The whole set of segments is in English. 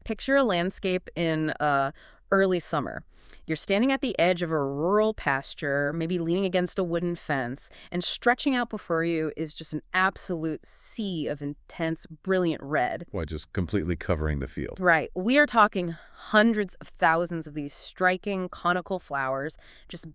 Picture a landscape in early summer. You're standing at the edge of a rural pasture, maybe leaning against a wooden fence, and stretching out before you is just an absolute sea of intense, brilliant red. Why, just completely covering the field. Right. We are talking hundreds of thousands of these striking conical flowers just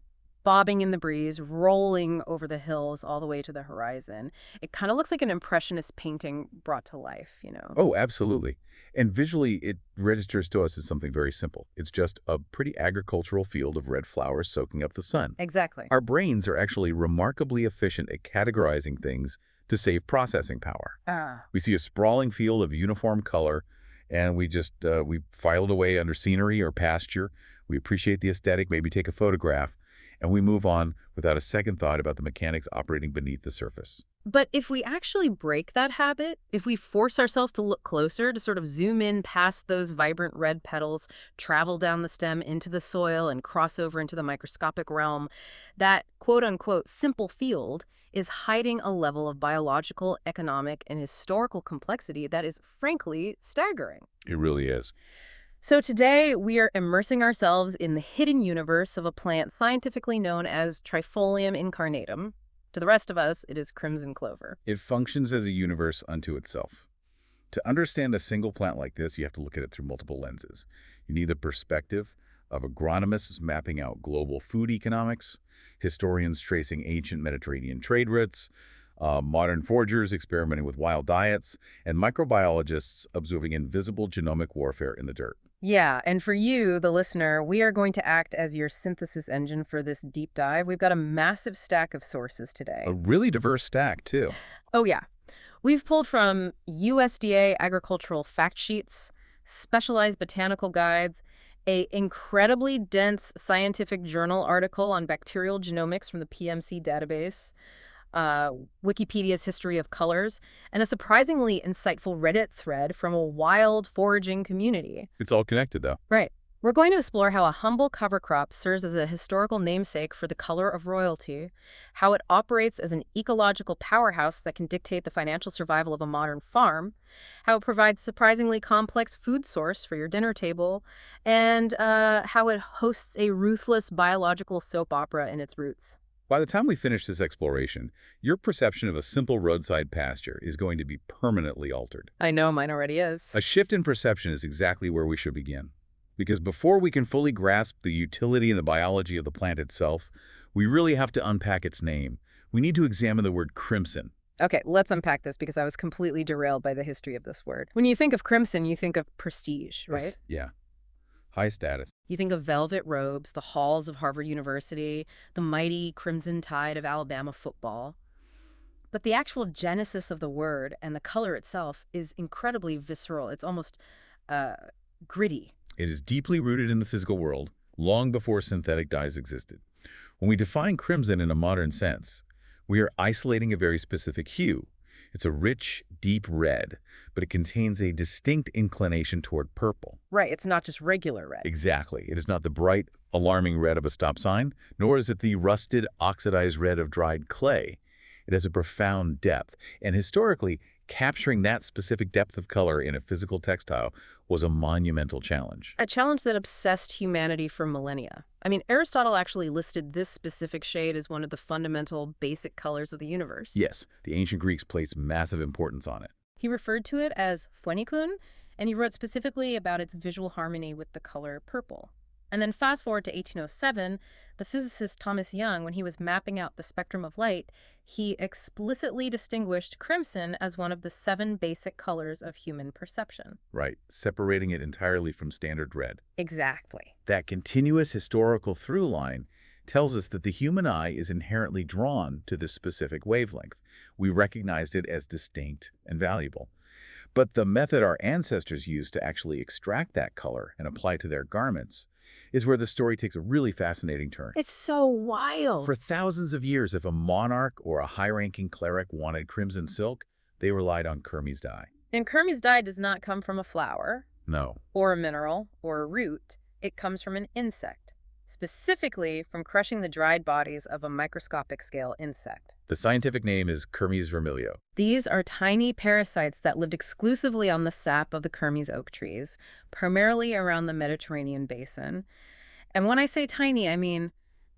bobbing in the breeze, rolling over the hills all the way to the horizon. It kind of looks like an impressionist painting brought to life. Oh, absolutely. And visually, it registers to us as something very simple. It's just a pretty agricultural field of red flowers soaking up the sun. Exactly. Our brains are actually remarkably efficient at categorizing things to save processing power. Ah. We see a sprawling field of uniform color, and we file it away under scenery or pasture. We appreciate the aesthetic, maybe take a photograph, and we move on without a second thought about the mechanics operating beneath the surface. But if we actually break that habit, if we force ourselves to look closer, to sort of zoom in past those vibrant red petals, travel down the stem into the soil, and cross over into the microscopic realm, that quote-unquote simple field is hiding a level of biological, economic, and historical complexity that is frankly staggering. It really is. So today, we are immersing ourselves in the hidden universe of a plant scientifically known as Trifolium incarnatum. To the rest of us, it is Crimson Clover. It functions as a universe unto itself. To understand a single plant like this, you have to look at it through multiple lenses. You need the perspective of agronomists mapping out global food economics, historians tracing ancient Mediterranean trade routes, modern foragers experimenting with wild diets, and microbiologists observing invisible genomic warfare in the dirt. Yeah, and for you, the listener, we are going to act as your synthesis engine for this deep dive. We've got a massive stack of sources today. A really diverse stack, too. Oh, yeah. We've pulled from USDA agricultural fact sheets, specialized botanical guides, a incredibly dense scientific journal article on bacterial genomics from the PMC database, Wikipedia's history of colors, and a surprisingly insightful Reddit thread from a wild foraging community. It's all connected, though. Right. We're going to explore how a humble cover crop serves as a historical namesake for the color of royalty, how it operates as an ecological powerhouse that can dictate the financial survival of a modern farm, how it provides surprisingly complex food source for your dinner table, and how it hosts a ruthless biological soap opera in its roots. By the time we finish this exploration, your perception of a simple roadside pasture is going to be permanently altered. I know, mine already is. A shift in perception is exactly where we should begin. Because before we can fully grasp the utility and the biology of the plant itself, we really have to unpack its name. We need to examine the word crimson. Okay, let's unpack this because I was completely derailed by the history of this word. When you think of crimson, you think of prestige, right? Yeah. High status. You think of velvet robes, the halls of Harvard University, the mighty crimson tide of Alabama football. But the actual genesis of the word and the color itself is incredibly visceral. It's almost gritty. It is deeply rooted in the physical world, long before synthetic dyes existed. When we define crimson in a modern sense, we are isolating a very specific hue. It's a rich, deep red, but it contains a distinct inclination toward purple. Right, it's not just regular red. Exactly. It is not the bright, alarming red of a stop sign, nor is it the rusted, oxidized red of dried clay. It has a profound depth, and historically, capturing that specific depth of color in a physical textile was a monumental challenge. A challenge that obsessed humanity for millennia. I mean, Aristotle actually listed this specific shade as one of the fundamental basic colors of the universe. Yes, the ancient Greeks placed massive importance on it. He referred to it as phonikon, and he wrote specifically about its visual harmony with the color purple. And then fast forward to 1807, the physicist Thomas Young, when he was mapping out the spectrum of light, he explicitly distinguished crimson as one of the 7 basic colors of human perception. Right, separating it entirely from standard red. Exactly. That continuous historical through line tells us that the human eye is inherently drawn to this specific wavelength. We recognized it as distinct and valuable. But the method our ancestors used to actually extract that color and apply to their garments is where the story takes a really fascinating turn. It's so wild. For thousands of years, if a monarch or a high-ranking cleric wanted crimson silk, they relied on Kermes dye. And Kermes dye does not come from a flower. No. Or a mineral, or a root. It comes from an insect. specifically from crushing the dried bodies of a microscopic scale insect. The scientific name is Kermes vermilio. These are tiny parasites that lived exclusively on the sap of the Kermes oak trees, primarily around the Mediterranean basin. And when I say tiny, I mean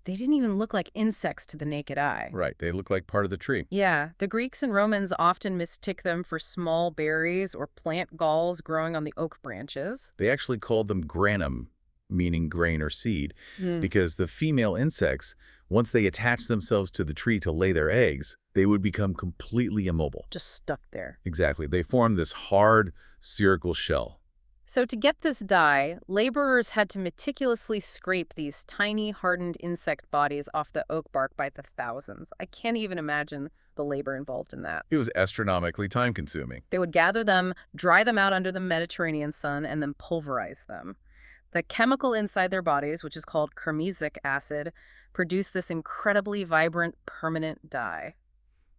they didn't even look like insects to the naked eye. Right, they look like part of the tree. Yeah, the Greeks and Romans often mistook them for small berries or plant galls growing on the oak branches. They actually called them granum, meaning grain or seed, Hmm. because the female insects, once they attached themselves to the tree to lay their eggs, they would become completely immobile. Just stuck there. Exactly. They formed this hard, spherical shell. So to get this dye, laborers had to meticulously scrape these tiny, hardened insect bodies off the oak bark by the thousands. I can't even imagine the labor involved in that. It was astronomically time-consuming. They would gather them, dry them out under the Mediterranean sun, and then pulverize them. The chemical inside their bodies, which is called kermesic acid, produced this incredibly vibrant, permanent dye.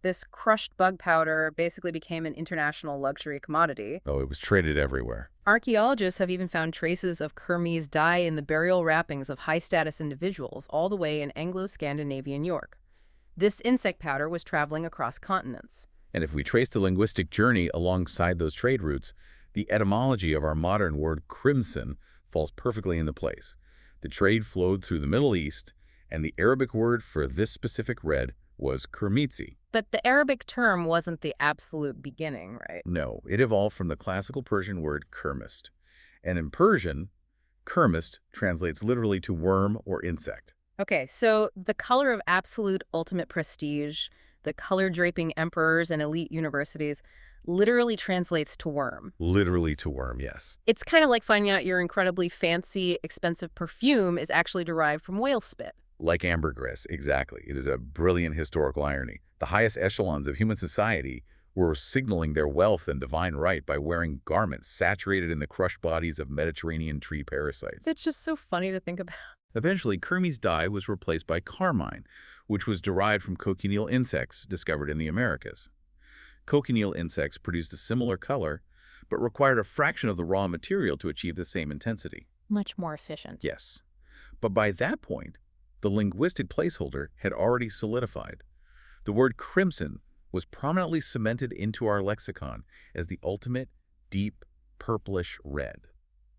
This crushed bug powder basically became an international luxury commodity. Oh, it was traded everywhere. Archaeologists have even found traces of Kermes dye in the burial wrappings of high-status individuals all the way in Anglo-Scandinavian York. This insect powder was traveling across continents. And if we trace the linguistic journey alongside those trade routes, the etymology of our modern word crimson falls perfectly into place. The trade flowed through the Middle East, and the Arabic word for this specific red was kermitzi. But the Arabic term wasn't the absolute beginning, right? No, it evolved from the classical Persian word kermist. And in Persian, kermist translates literally to worm or insect. Okay, so the color of absolute ultimate prestige, the color-draping emperors and elite universities, literally translates to worm. Literally to worm, yes. It's kind of like finding out your incredibly fancy, expensive perfume is actually derived from whale spit. Like ambergris, exactly. It is a brilliant historical irony. The highest echelons of human society were signaling their wealth and divine right by wearing garments saturated in the crushed bodies of Mediterranean tree parasites. It's just so funny to think about. Eventually, Kermes dye was replaced by carmine, which was derived from cochineal insects discovered in the Americas. Cochineal insects produced a similar color, but required a fraction of the raw material to achieve the same intensity. Much more efficient. Yes. But by that point, the linguistic placeholder had already solidified. The word crimson was prominently cemented into our lexicon as the ultimate deep purplish red.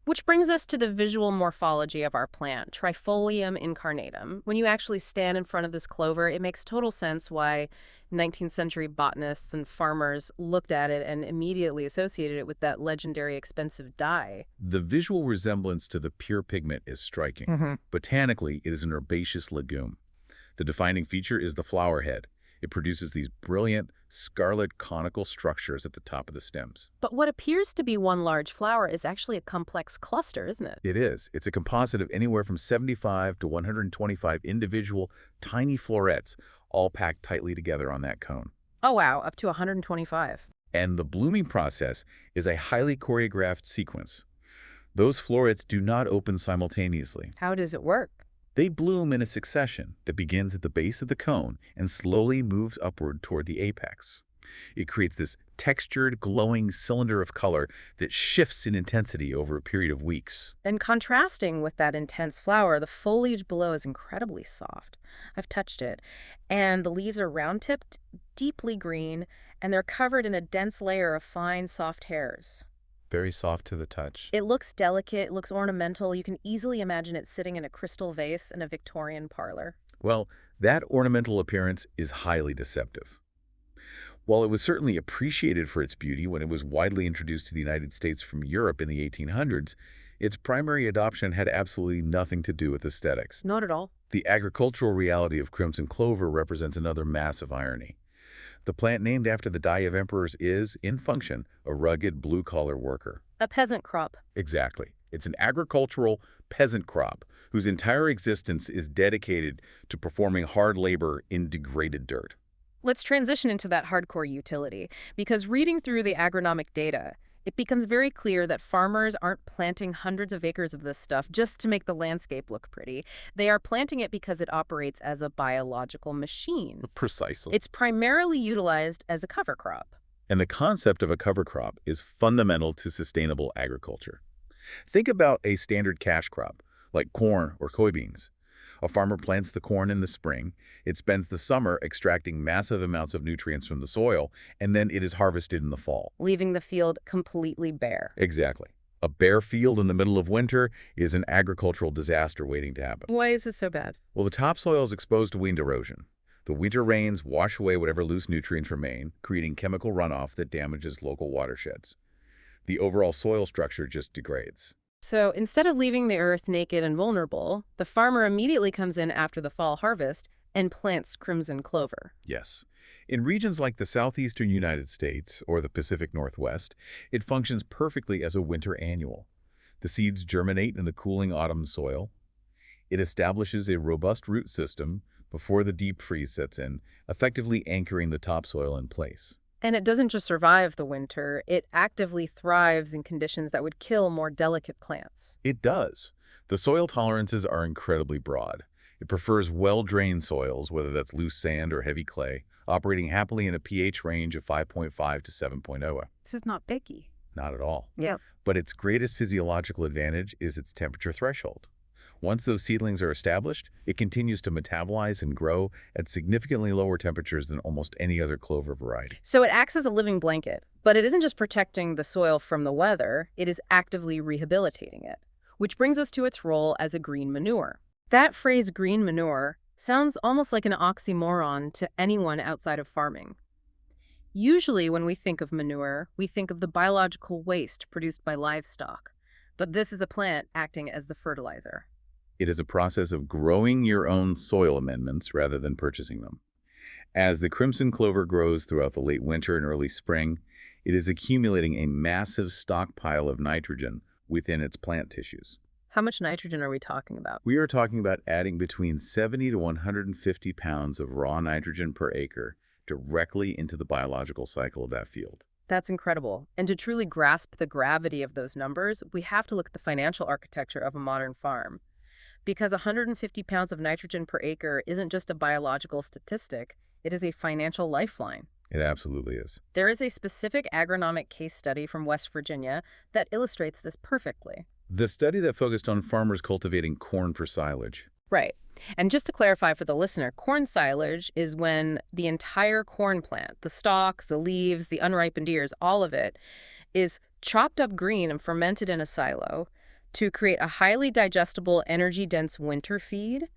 Which brings us to the visual morphology of our plant, Trifolium incarnatum. When you actually stand in front of this clover, it makes total sense why 19th century botanists and farmers looked at it and immediately associated it with that legendary expensive dye. The visual resemblance to the pure pigment is striking. Botanically, it is an herbaceous legume. The defining feature is the flower head. It produces these brilliant, scarlet conical structures at the top of the stems. But what appears to be one large flower is actually a complex cluster, isn't it? It is. It's a composite of anywhere from 75 to 125 individual tiny florets, all packed tightly together on that cone. Oh wow, up to 125. And the blooming process is a highly choreographed sequence. Those florets do not open simultaneously. How does it work? They bloom in a succession that begins at the base of the cone and slowly moves upward toward the apex. It creates this textured, glowing cylinder of color that shifts in intensity over a period of weeks. And contrasting with that intense flower, the foliage below is incredibly soft. I've touched it. And the leaves are round-tipped, deeply green, and they're covered in a dense layer of fine, soft hairs. Very soft to the touch. It looks delicate, it looks ornamental. You can easily imagine it sitting in a crystal vase in a Victorian parlor. Well, that ornamental appearance is highly deceptive. While it was certainly appreciated for its beauty when it was widely introduced to the United States from Europe in the 1800s, its primary adoption had absolutely nothing to do with aesthetics. Not at all. The agricultural reality of crimson clover represents another massive irony. The plant named after the dye of emperors is, in function, a rugged blue-collar worker. A peasant crop. Exactly. It's an agricultural peasant crop whose entire existence is dedicated to performing hard labor in degraded dirt. Let's transition into that hardcore utility, because reading through the agronomic data, it becomes very clear that farmers aren't planting hundreds of acres of this stuff just to make the landscape look pretty. They are planting it because it operates as a biological machine. Precisely. It's primarily utilized as a cover crop. And the concept of a cover crop is fundamental to sustainable agriculture. Think about a standard cash crop, like corn or soybeans. A farmer plants the corn in the spring. It spends the summer extracting massive amounts of nutrients from the soil, and then it is harvested in the fall. Leaving the field completely bare. Exactly. A bare field in the middle of winter is an agricultural disaster waiting to happen. Why is this so bad? Well, the topsoil is exposed to wind erosion. The winter rains wash away whatever loose nutrients remain, creating chemical runoff that damages local watersheds. The overall soil structure just degrades. So instead of leaving the earth naked and vulnerable, the farmer immediately comes in after the fall harvest and plants crimson clover. Yes. In regions like the southeastern United States or the Pacific Northwest, it functions perfectly as a winter annual. The seeds germinate in the cooling autumn soil. It establishes a robust root system before the deep freeze sets in, effectively anchoring the topsoil in place. And it doesn't just survive the winter, it actively thrives in conditions that would kill more delicate plants. It does. The soil tolerances are incredibly broad. It prefers well-drained soils, whether that's loose sand or heavy clay, operating happily in a pH range of 5.5 to 7.0. This is not picky. Not at all. Yeah. But its greatest physiological advantage is its temperature threshold. Once those seedlings are established, it continues to metabolize and grow at significantly lower temperatures than almost any other clover variety. So it acts as a living blanket, but it isn't just protecting the soil from the weather, it is actively rehabilitating it, which brings us to its role as a green manure. That phrase green manure sounds almost like an oxymoron to anyone outside of farming. Usually when we think of manure, we think of the biological waste produced by livestock, but this is a plant acting as the fertilizer. It is a process of growing your own soil amendments rather than purchasing them. As the crimson clover grows throughout the late winter and early spring, it is accumulating a massive stockpile of nitrogen within its plant tissues. How much nitrogen are we talking about? We are talking about adding between 70 to 150 pounds of raw nitrogen per acre directly into the biological cycle of that field. That's incredible. And to truly grasp the gravity of those numbers, we have to look at the financial architecture of a modern farm. Because 150 pounds of nitrogen per acre isn't just a biological statistic, it is a financial lifeline. It absolutely is. There is a specific agronomic case study from West Virginia that illustrates this perfectly. The study that focused on farmers cultivating corn for silage. Right. And just to clarify for the listener, corn silage is when the entire corn plant, the stalk, the leaves, the unripened ears, all of it, is chopped up green and fermented in a silo to create a highly digestible, energy-dense winter feed,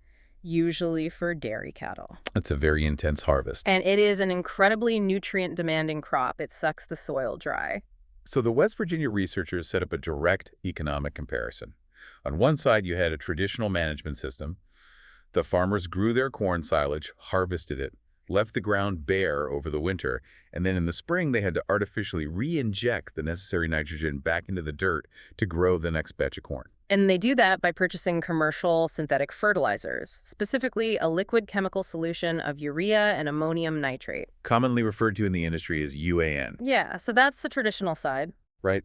usually for dairy cattle. It's a very intense harvest. And it is an incredibly nutrient-demanding crop. It sucks the soil dry. So the West Virginia researchers set up a direct economic comparison. On one side, you had a traditional management system. The farmers grew their corn silage, harvested it, left the ground bare over the winter, and then in the spring they had to artificially re-inject the necessary nitrogen back into the dirt to grow the next batch of corn. And they do that by purchasing commercial synthetic fertilizers, specifically a liquid chemical solution of urea and ammonium nitrate. Commonly referred to in the industry as UAN. Yeah, so that's the traditional side. Right?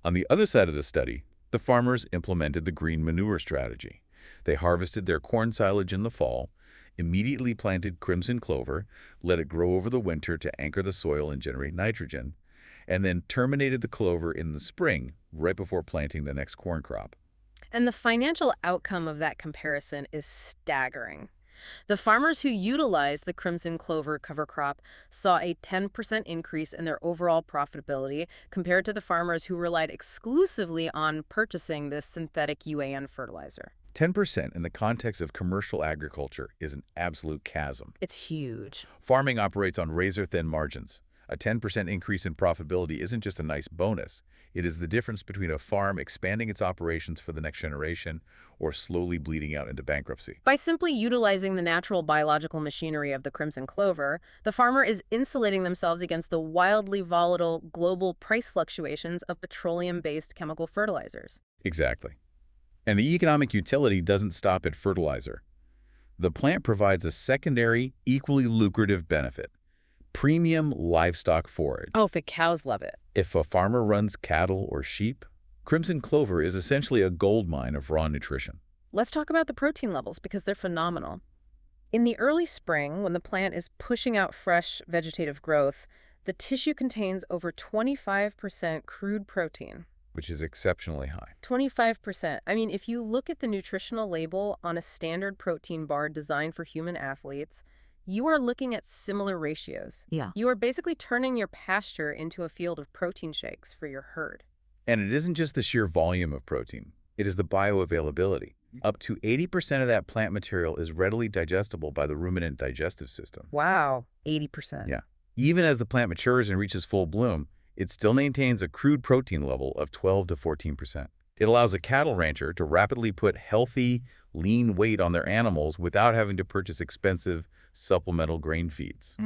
On the other side of the study, the farmers implemented the green manure strategy. They harvested their corn silage in the fall, immediately planted crimson clover, let it grow over the winter to anchor the soil and generate nitrogen, and then terminated the clover in the spring, right before planting the next corn crop. And the financial outcome of that comparison is staggering. The farmers who utilized the crimson clover cover crop saw a 10% increase in their overall profitability compared to the farmers who relied exclusively on purchasing this synthetic UAN fertilizer. 10% in the context of commercial agriculture is an absolute chasm. It's huge. Farming operates on razor-thin margins. A 10% increase in profitability isn't just a nice bonus. It is the difference between a farm expanding its operations for the next generation or slowly bleeding out into bankruptcy. By simply utilizing the natural biological machinery of the crimson clover, the farmer is insulating themselves against the wildly volatile global price fluctuations of petroleum-based chemical fertilizers. Exactly. And the economic utility doesn't stop at fertilizer. The plant provides a secondary, equally lucrative benefit: premium livestock forage. Oh, the cows love it. If a farmer runs cattle or sheep, crimson clover is essentially a goldmine of raw nutrition. Let's talk about the protein levels because they're phenomenal. In the early spring, when the plant is pushing out fresh vegetative growth, the tissue contains over 25% crude protein. which is exceptionally high. 25%. I mean, if you look at the nutritional label on a standard protein bar designed for human athletes, you are looking at similar ratios. Yeah. You are basically turning your pasture into a field of protein shakes for your herd. And it isn't just the sheer volume of protein. It is the bioavailability. Up to 80% of that plant material is readily digestible by the ruminant digestive system. Wow, 80%. Yeah. Even as the plant matures and reaches full bloom, it still maintains a crude protein level of 12 to 14%. It allows a cattle rancher to rapidly put healthy, lean weight on their animals without having to purchase expensive supplemental grain feeds.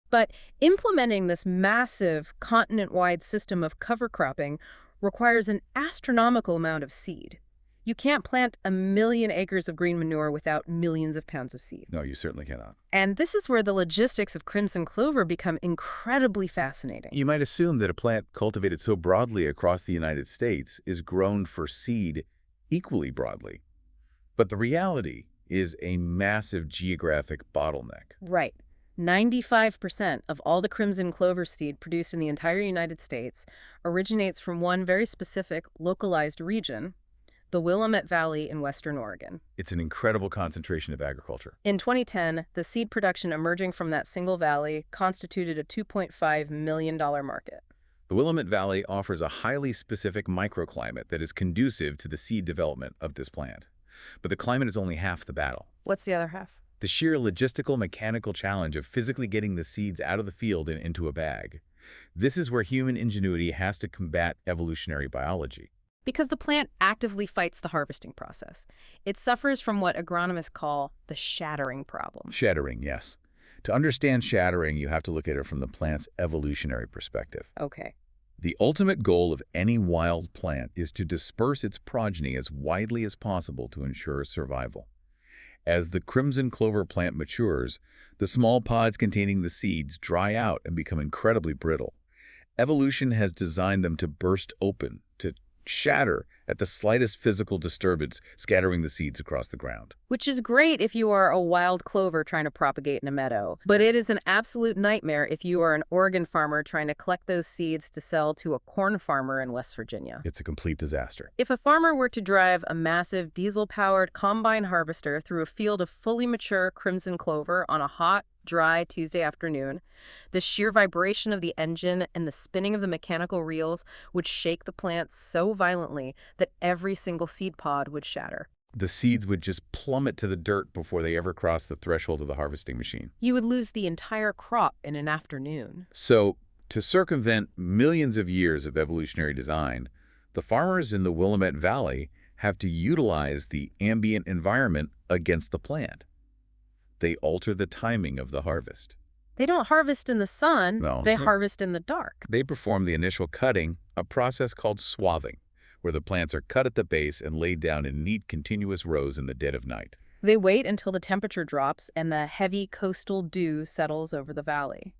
But implementing this massive continent-wide system of cover cropping requires an astronomical amount of seed. You can't plant 1,000,000 acres of green manure without millions of pounds of seed. No, you certainly cannot. And this is where the logistics of crimson clover become incredibly fascinating. You might assume that a plant cultivated so broadly across the United States is grown for seed equally broadly. But the reality is a massive geographic bottleneck. Right. 95% of all the crimson clover seed produced in the entire United States originates from one very specific, localized region, the Willamette Valley in western Oregon. It's an incredible concentration of agriculture. In 2010, the seed production emerging from that single valley constituted a $2.5 million market. The Willamette Valley offers a highly specific microclimate that is conducive to the seed development of this plant. But the climate is only half the battle. What's the other half? The sheer logistical mechanical challenge of physically getting the seeds out of the field and into a bag. This is where human ingenuity has to combat evolutionary biology. Because the plant actively fights the harvesting process. It suffers from what agronomists call the shattering problem. Shattering, yes. To understand shattering, you have to look at it from the plant's evolutionary perspective. Okay. The ultimate goal of any wild plant is to disperse its progeny as widely as possible to ensure survival. As the crimson clover plant matures, the small pods containing the seeds dry out and become incredibly brittle. Evolution has designed them to burst open, to shatter at the slightest physical disturbance, scattering the seeds across the ground. Which is great if you are a wild clover trying to propagate in a meadow. But it is an absolute nightmare if you are an Oregon farmer trying to collect those seeds to sell to a corn farmer in West Virginia. It's a complete disaster. If a farmer were to drive a massive diesel-powered combine harvester through a field of fully mature crimson clover on a hot, dry Tuesday afternoon, the sheer vibration of the engine and the spinning of the mechanical reels would shake the plant so violently that every single seed pod would shatter. The seeds would just plummet to the dirt before they ever cross the threshold of the harvesting machine. You would lose the entire crop in an afternoon. So, to circumvent millions of years of evolutionary design, the farmers in the Willamette Valley have to utilize the ambient environment against the plant. They alter the timing of the harvest. They don't harvest in the sun, No. they harvest in the dark. They perform the initial cutting, a process called swathing, where the plants are cut at the base and laid down in neat, continuous rows in the dead of night. They wait until the temperature drops and the heavy coastal dew settles over the valley.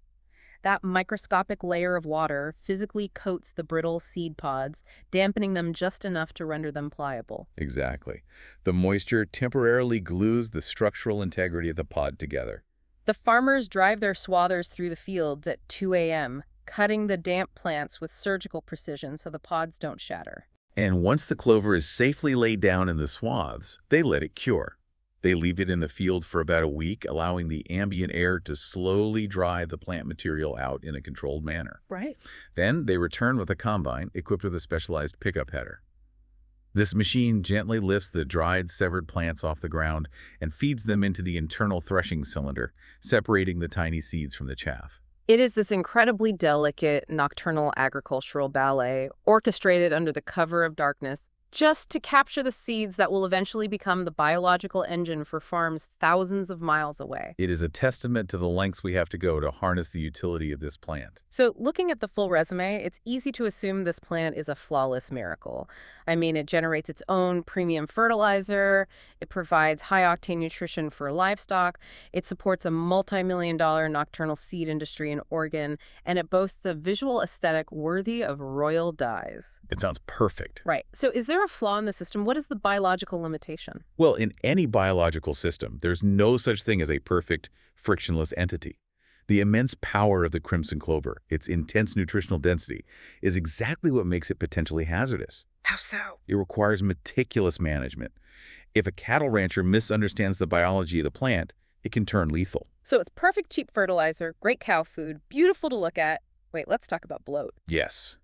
That microscopic layer of water physically coats the brittle seed pods, dampening them just enough to render them pliable. Exactly. The moisture temporarily glues the structural integrity of the pod together. The farmers drive their swathers through the fields at 2 a.m., cutting the damp plants with surgical precision so the pods don't shatter. And once the clover is safely laid down in the swaths, they let it cure. They leave it in the field for about a week, allowing the ambient air to slowly dry the plant material out in a controlled manner. Right. Then they return with a combine equipped with a specialized pickup header. This machine gently lifts the dried, severed plants off the ground and feeds them into the internal threshing cylinder, separating the tiny seeds from the chaff. It is this incredibly delicate nocturnal agricultural ballet, orchestrated under the cover of darkness, just to capture the seeds that will eventually become the biological engine for farms thousands of miles away. It is a testament to the lengths we have to go to harness the utility of this plant. So looking at the full resume, it's easy to assume this plant is a flawless miracle. I mean, it generates its own premium fertilizer, it provides high-octane nutrition for livestock, it supports a multi-million-dollar nocturnal seed industry in Oregon, and it boasts a visual aesthetic worthy of royal dyes. It sounds perfect. Right. So is there a flaw in the system? What is the biological limitation? Well, in any biological system, there's no such thing as a perfect, frictionless entity. The immense power of the crimson clover, its intense nutritional density, is exactly what makes it potentially hazardous. How so? It requires meticulous management. If a cattle rancher misunderstands the biology of the plant, it can turn lethal. So it's perfect cheap fertilizer, great cow food, beautiful to look at. Wait, let's talk about bloat. Yes.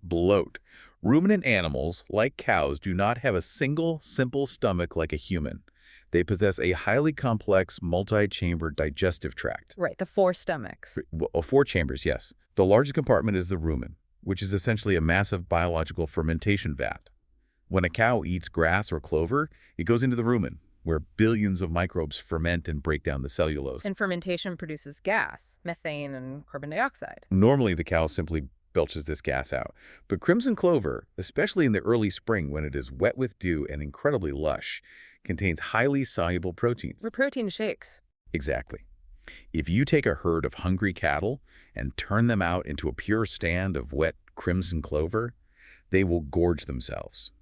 Bloat. Ruminant animals, like cows, do not have a single, simple stomach like a human. They possess a highly complex, multi-chambered digestive tract. Right, the four stomachs. Well, 4 chambers, yes. The largest compartment is the rumen, which is essentially a massive biological fermentation vat. When a cow eats grass or clover, it goes into the rumen, where billions of microbes ferment and break down the cellulose. And fermentation produces gas, methane and carbon dioxide. Normally, the cow simply belches this gas out. But crimson clover, especially in the early spring when it is wet with dew and incredibly lush, contains highly soluble proteins. We're protein shakes. Exactly. If you take a herd of hungry cattle and turn them out into a pure stand of wet crimson clover, they will gorge themselves.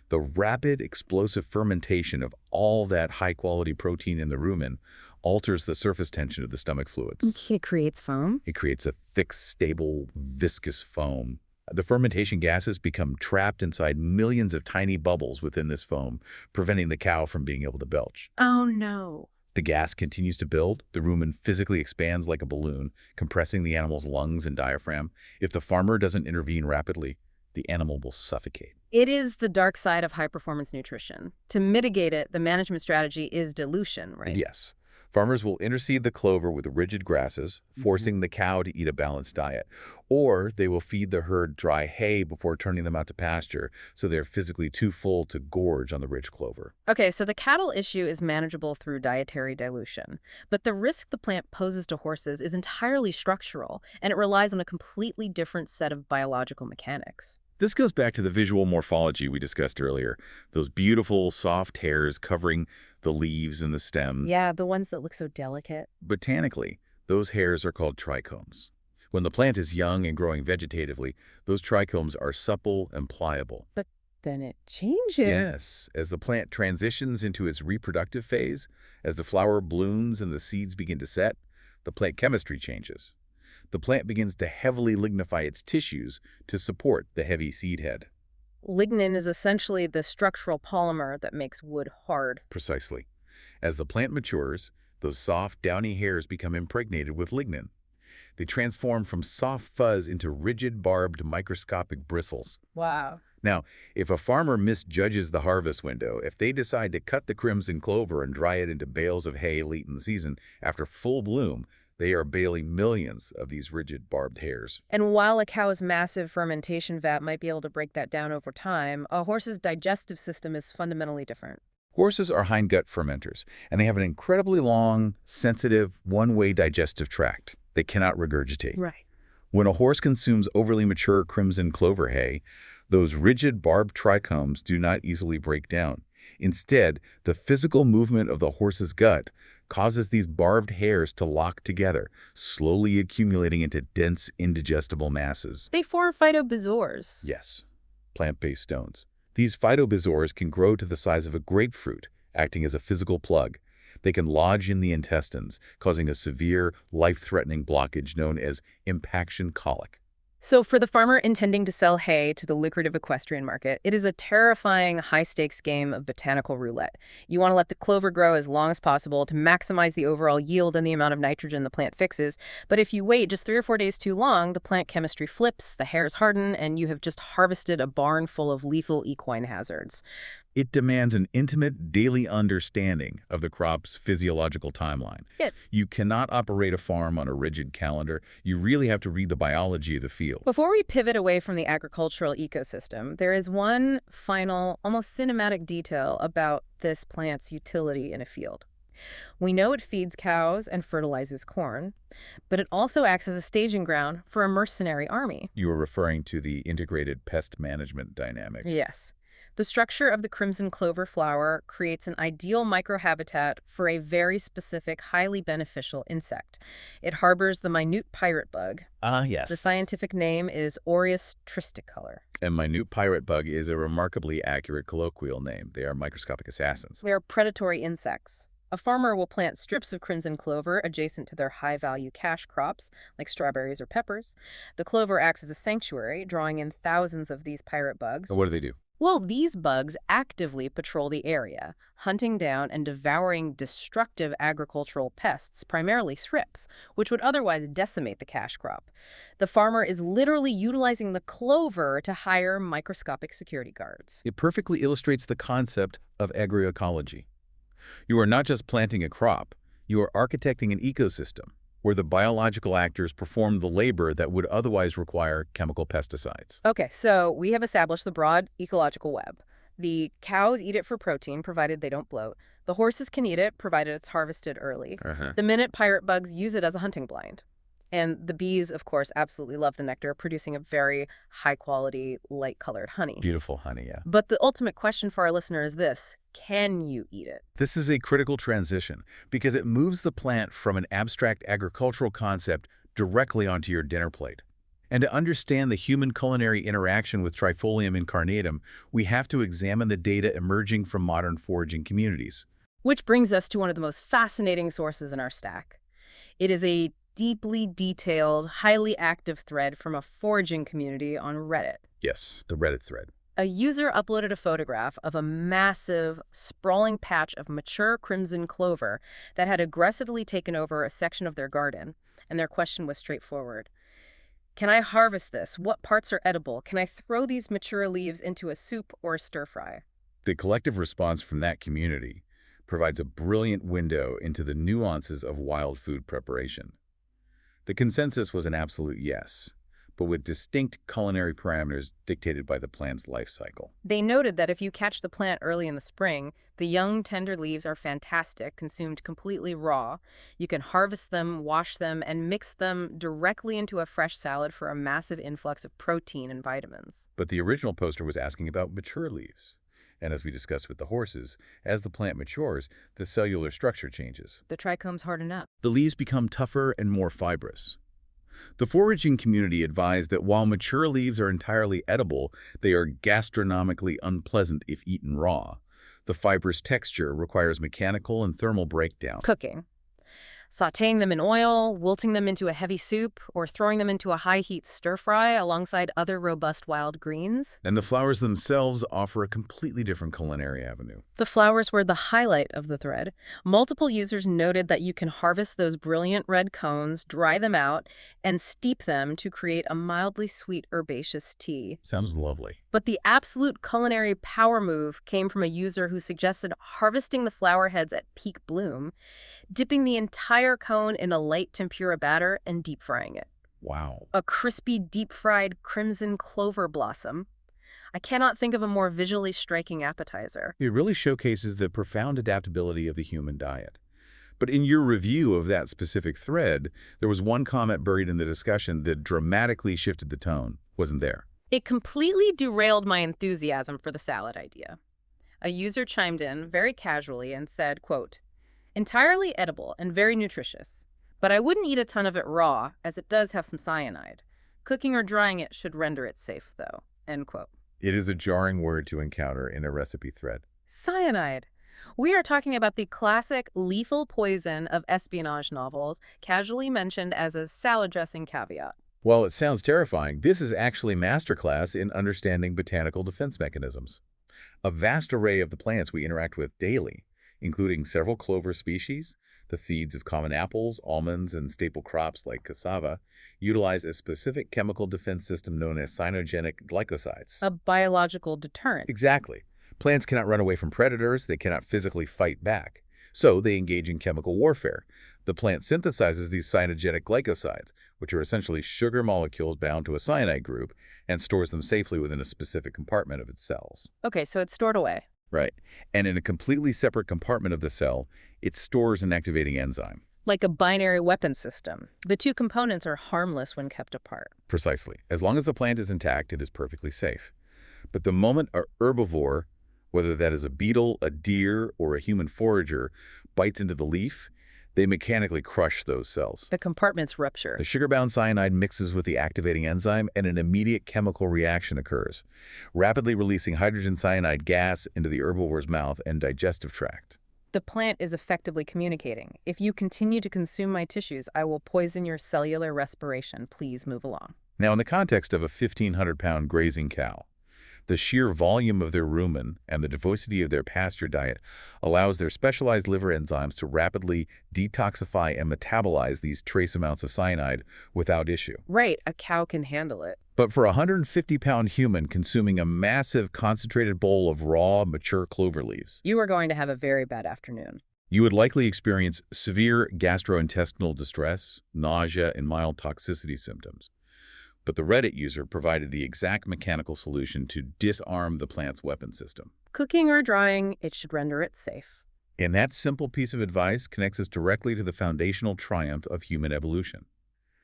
The rapid, explosive fermentation of all that high-quality protein in the rumen alters the surface tension of the stomach fluids. It creates foam? It creates a thick, stable, viscous foam. The fermentation gases become trapped inside millions of tiny bubbles within this foam, preventing the cow from being able to belch. Oh, no. The gas continues to build. The rumen physically expands like a balloon, compressing the animal's lungs and diaphragm. If the farmer doesn't intervene rapidly, the animal will suffocate. It is the dark side of high-performance nutrition. To mitigate it, the management strategy is dilution, right? Yes. Farmers will interseed the clover with rigid grasses, forcing the cow to eat a balanced diet. Or they will feed the herd dry hay before turning them out to pasture, so they're physically too full to gorge on the rich clover. Okay, so the cattle issue is manageable through dietary dilution. But the risk the plant poses to horses is entirely structural, and it relies on a completely different set of biological mechanics. This goes back to the visual morphology we discussed earlier. Those beautiful, soft hairs covering the leaves and the stems. Yeah, the ones that look so delicate. Botanically, those hairs are called trichomes. When the plant is young and growing vegetatively, those trichomes are supple and pliable. But then it changes. Yes, as the plant transitions into its reproductive phase, as the flower blooms and the seeds begin to set, the plant chemistry changes. The plant begins to heavily lignify its tissues to support the heavy seed head. Lignin is essentially the structural polymer that makes wood hard. Precisely. As the plant matures, those soft, downy hairs become impregnated with lignin. They transform from soft fuzz into rigid, barbed, microscopic bristles. Wow. Now, if a farmer misjudges the harvest window, if they decide to cut the crimson clover and dry it into bales of hay late in the season, after full bloom, they are baling millions of these rigid, barbed hairs. And while a cow's massive fermentation vat might be able to break that down over time, a horse's digestive system is fundamentally different. Horses are hindgut fermenters, and they have an incredibly long, sensitive, one-way digestive tract. They cannot regurgitate. Right. When a horse consumes overly mature crimson clover hay, those rigid, barbed trichomes do not easily break down. Instead, the physical movement of the horse's gut causes these barbed hairs to lock together, slowly accumulating into dense, indigestible masses. They form phytobezoars. Yes, plant-based stones. These phytobezoars can grow to the size of a grapefruit, acting as a physical plug. They can lodge in the intestines, causing a severe, life-threatening blockage known as impaction colic. So for the farmer intending to sell hay to the lucrative equestrian market, it is a terrifying high-stakes game of botanical roulette. You want to let the clover grow as long as possible to maximize the overall yield and the amount of nitrogen the plant fixes. But if you wait just 3 or 4 days too long, the plant chemistry flips, the hairs harden, and you have just harvested a barn full of lethal equine hazards. It demands an intimate daily understanding of the crop's physiological timeline. Yeah. You cannot operate a farm on a rigid calendar. You really have to read the biology of the field. Before we pivot away from the agricultural ecosystem, there is one final, almost cinematic detail about this plant's utility in a field. We know it feeds cows and fertilizes corn, but it also acts as a staging ground for a mercenary army. You are referring to the integrated pest management dynamics. Yes. The structure of the crimson clover flower creates an ideal microhabitat for a very specific, highly beneficial insect. It harbors the minute pirate bug. Ah, yes. The scientific name is Aureus tristicolor. And minute pirate bug is a remarkably accurate colloquial name. They are microscopic assassins. They are predatory insects. A farmer will plant strips of crimson clover adjacent to their high-value cash crops, like strawberries or peppers. The clover acts as a sanctuary, drawing in thousands of these pirate And bugs. what do they do? Well, these bugs actively patrol the area, hunting down and devouring destructive agricultural pests, primarily thrips, which would otherwise decimate the cash crop. The farmer is literally utilizing the clover to hire microscopic security guards. It perfectly illustrates the concept of agroecology. You are not just planting a crop, you are architecting an ecosystem where the biological actors perform the labor that would otherwise require chemical pesticides. Okay, so we have established the broad ecological web. The cows eat it for protein, provided they don't bloat. The horses can eat it, provided it's harvested early. Uh-huh. The minute pirate bugs use it as a hunting blind. And the bees, of course, absolutely love the nectar, producing a very high-quality, light-colored honey. Beautiful honey, yeah. But the ultimate question for our listener is this: can you eat it? This is a critical transition because it moves the plant from an abstract agricultural concept directly onto your dinner plate. And to understand the human culinary interaction with Trifolium incarnatum, we have to examine the data emerging from modern foraging communities. Which brings us to one of the most fascinating sources in our stack. It is a deeply detailed, highly active thread from a foraging community on Reddit. Yes, the Reddit thread. A user uploaded a photograph of a massive, sprawling patch of mature crimson clover that had aggressively taken over a section of their garden, and their question was straightforward. Can I harvest this? What parts are edible? Can I throw these mature leaves into a soup or a stir-fry? The collective response from that community provides a brilliant window into the nuances of wild food preparation. The consensus was an absolute yes, but with distinct culinary parameters dictated by the plant's life cycle. They noted that if you catch the plant early in the spring, the young, tender leaves are fantastic, consumed completely raw. You can harvest them, wash them, and mix them directly into a fresh salad for a massive influx of protein and vitamins. But the original poster was asking about mature leaves. And as we discussed with the horses, as the plant matures, the cellular structure changes. The trichomes harden up. The leaves become tougher and more fibrous. The foraging community advised that while mature leaves are entirely edible, they are gastronomically unpleasant if eaten raw. The fibrous texture requires mechanical and thermal breakdown. Cooking. Sautéing them in oil, wilting them into a heavy soup, or throwing them into a high-heat stir-fry alongside other robust wild greens. And the flowers themselves offer a completely different culinary avenue. The flowers were the highlight of the thread. Multiple users noted that you can harvest those brilliant red cones, dry them out, and steep them to create a mildly sweet herbaceous tea. Sounds lovely. But the absolute culinary power move came from a user who suggested harvesting the flower heads at peak bloom, dipping the entire cone in a light tempura batter, and deep frying it. Wow. A crispy, deep-fried crimson clover blossom. I cannot think of a more visually striking appetizer. It really showcases the profound adaptability of the human diet. But in your review of that specific thread, there was one comment buried in the discussion that dramatically shifted the tone. Wasn't there? It completely derailed my enthusiasm for the salad idea. A user chimed in very casually and said, quote, "Entirely edible and very nutritious, but I wouldn't eat a ton of it raw, as it does have some cyanide. Cooking or drying it should render it safe, though." End quote. It is a jarring word to encounter in a recipe thread. Cyanide. We are talking about the classic lethal poison of espionage novels, casually mentioned as a salad dressing caveat. While it sounds terrifying, this is actually Masterclass in understanding botanical defense mechanisms. A vast array of the plants we interact with daily, including several clover species, the seeds of common apples, almonds, and staple crops like cassava, utilize a specific chemical defense system known as cyanogenic glycosides. A biological deterrent. Exactly. Plants cannot run away from predators, they cannot physically fight back. So they engage in chemical warfare. The plant synthesizes these cyanogenic glycosides, which are essentially sugar molecules bound to a cyanide group, and stores them safely within a specific compartment of its cells. Okay, so it's stored away. Right. And in a completely separate compartment of the cell, it stores an activating enzyme. Like a binary weapon system. The two components are harmless when kept apart. Precisely. As long as the plant is intact, it is perfectly safe. But the moment a herbivore, whether that is a beetle, a deer, or a human forager, bites into the leaf, they mechanically crush those cells. The compartments rupture. The sugar-bound cyanide mixes with the activating enzyme, and an immediate chemical reaction occurs, rapidly releasing hydrogen cyanide gas into the herbivore's mouth and digestive tract. The plant is effectively communicating. If you continue to consume my tissues, I will poison your cellular respiration. Please move along. Now, in the context of a 1,500-pound grazing cow, the sheer volume of their rumen and the diversity of their pasture diet allows their specialized liver enzymes to rapidly detoxify and metabolize these trace amounts of cyanide without issue. Right, a cow can handle it. But for a 150-pound human consuming a massive concentrated bowl of raw, mature clover leaves, You are going to have a very bad afternoon. you would likely experience severe gastrointestinal distress, nausea, and mild toxicity symptoms. But the Reddit user provided the exact mechanical solution to disarm the plant's weapon system. Cooking or drying, it should render it safe. And that simple piece of advice connects us directly to the foundational triumph of human evolution.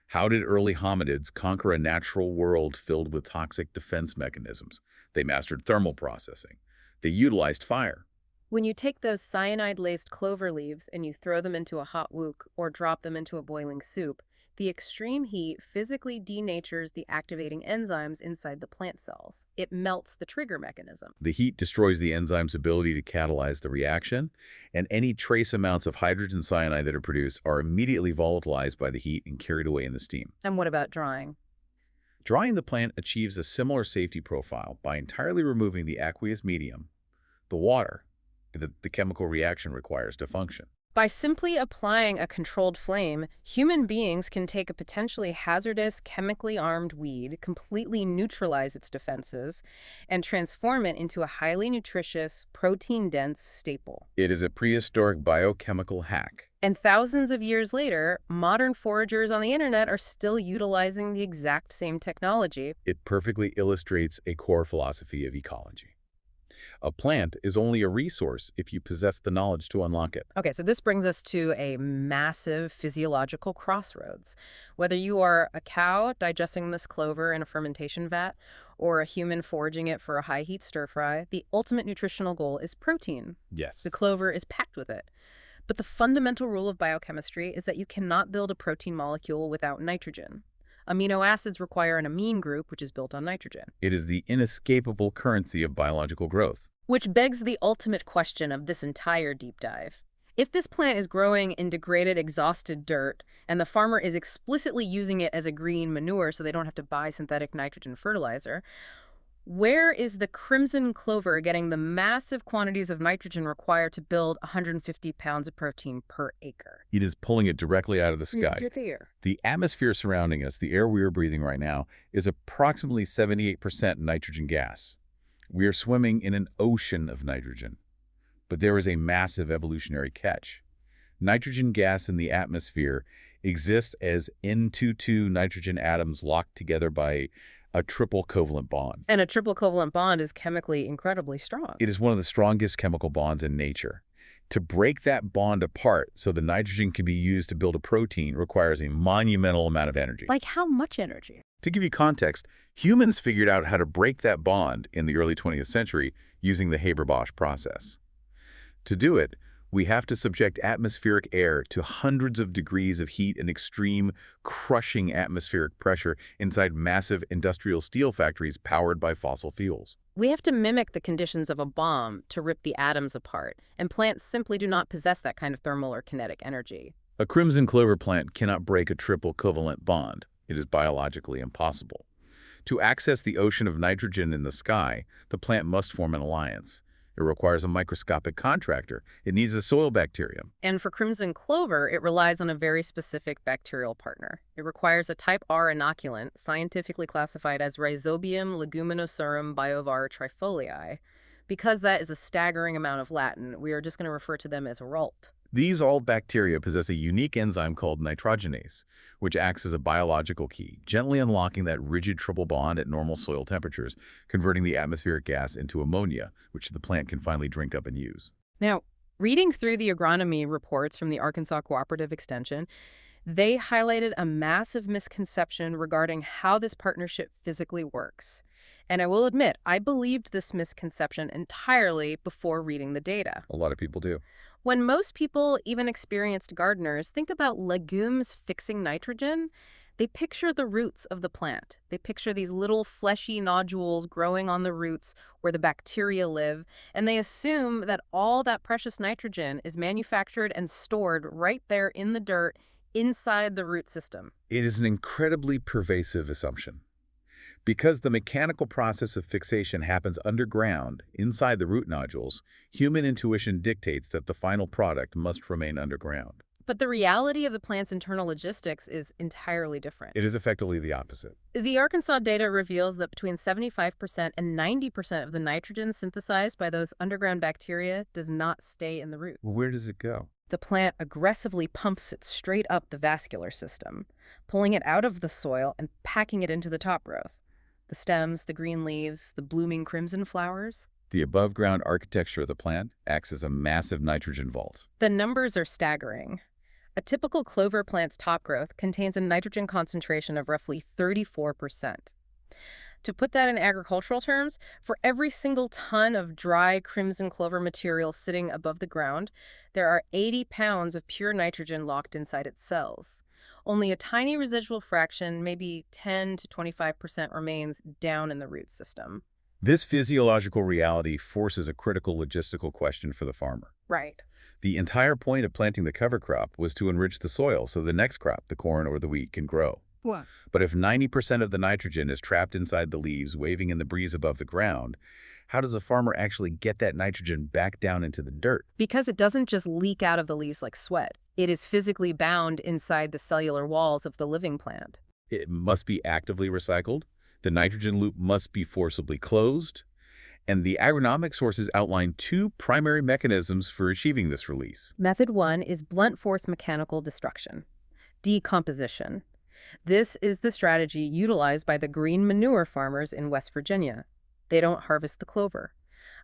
How did early hominids conquer a natural world filled with toxic defense mechanisms? They mastered thermal processing. They utilized fire. When you take those cyanide-laced clover leaves and you throw them into a hot wok or drop them into a boiling soup, the extreme heat physically denatures the activating enzymes inside the plant cells. It melts the trigger mechanism. The heat destroys the enzyme's ability to catalyze the reaction, and any trace amounts of hydrogen cyanide that are produced are immediately volatilized by the heat and carried away in the steam. And what about drying? Drying the plant achieves a similar safety profile by entirely removing the aqueous medium, the water, that the chemical reaction requires to function. By simply applying a controlled flame, human beings can take a potentially hazardous, chemically armed weed, completely neutralize its defenses, and transform it into a highly nutritious, protein-dense staple. It is a prehistoric biochemical hack. And thousands of years later, modern foragers on the internet are still utilizing the exact same technology. It perfectly illustrates a core philosophy of ecology. A plant is only a resource if you possess the knowledge to unlock it. Okay, so this brings us to a massive physiological crossroads. Whether you are a cow digesting this clover in a fermentation vat or a human foraging it for a high-heat stir-fry, the ultimate nutritional goal is protein. Yes. The clover is packed with it. But the fundamental rule of biochemistry is that you cannot build a protein molecule without nitrogen. Amino acids require an amine group, which is built on nitrogen. It is the inescapable currency of biological growth. Which begs the ultimate question of this entire deep dive. If this plant is growing in degraded, exhausted dirt, and the farmer is explicitly using it as a green manure so they don't have to buy synthetic nitrogen fertilizer, where is the crimson clover getting the massive quantities of nitrogen required to build 150 pounds of protein per acre? It is pulling it directly out of the sky. There. The atmosphere surrounding us, the air we are breathing right now, is approximately 78% nitrogen gas. We are swimming in an ocean of nitrogen. But there is a massive evolutionary catch. Nitrogen gas in the atmosphere exists as N22 nitrogen atoms locked together by a triple covalent bond. And a triple covalent bond is chemically incredibly strong. It is one of the strongest chemical bonds in nature. To break that bond apart so the nitrogen can be used to build a protein requires a monumental amount of energy. Like how much energy? To give you context, humans figured out how to break that bond in the early 20th century using the Haber-Bosch process. To do it, we have to subject atmospheric air to hundreds of degrees of heat and extreme, crushing atmospheric pressure inside massive industrial steel factories powered by fossil fuels. We have to mimic the conditions of a bomb to rip the atoms apart, and plants simply do not possess that kind of thermal or kinetic energy. A crimson clover plant cannot break a triple covalent bond. It is biologically impossible. To access the ocean of nitrogen in the sky, the plant must form an alliance. It requires a microscopic contractor. It needs a soil bacterium. And for crimson clover, it relies on a very specific bacterial partner. It requires a type R inoculant, scientifically classified as Rhizobium leguminosarum biovar trifolium. Because that is a staggering amount of Latin, we are just going to refer to them as RALT. These alt bacteria possess a unique enzyme called nitrogenase, which acts as a biological key, gently unlocking that rigid triple bond at normal soil temperatures, converting the atmospheric gas into ammonia, which the plant can finally drink up and use. Now, reading through the agronomy reports from the Arkansas Cooperative Extension, they highlighted a massive misconception regarding how this partnership physically works. And I will admit, I believed this misconception entirely before reading the data. A lot of people do. When most people, even experienced gardeners, think about legumes fixing nitrogen, They picture the roots of the plant. They picture these little fleshy nodules growing on the roots where the bacteria live, and they assume that all that precious nitrogen is manufactured and stored right there in the dirt inside the root system. It is an incredibly pervasive assumption. Because the mechanical process of fixation happens underground, inside the root nodules, human intuition dictates that the final product must remain underground. But the reality of the plant's internal logistics is entirely different. It is effectively the opposite. The Arkansas data reveals that between 75% and 90% of the nitrogen synthesized by those underground bacteria does not stay in the roots. Where does it go? The plant aggressively pumps it straight up the vascular system, pulling it out of the soil and packing it into the top growth. The stems, the green leaves, the blooming crimson flowers. The above-ground architecture of the plant acts as a massive nitrogen vault. The numbers are staggering. A typical clover plant's top growth contains a nitrogen concentration of roughly 34%. To put that in agricultural terms, for every single ton of dry crimson clover material sitting above the ground, there are 80 pounds of pure nitrogen locked inside its cells. Only a tiny residual fraction, maybe 10 to 25%, remains down in the root system. This physiological reality forces a critical logistical question for the farmer. Right. The entire point of planting the cover crop was to enrich the soil so the next crop, the corn or the wheat, can grow. What? But if 90% of the nitrogen is trapped inside the leaves, waving in the breeze above the ground, how does the farmer actually get that nitrogen back down into the dirt? Because it doesn't just leak out of the leaves like sweat. It is physically bound inside the cellular walls of the living plant. It must be actively recycled. The nitrogen loop must be forcibly closed. And the agronomic sources outline two primary mechanisms for achieving this release. Method 1 is blunt force mechanical destruction, decomposition. This is the strategy utilized by the green manure farmers in West Virginia. They don't harvest the clover.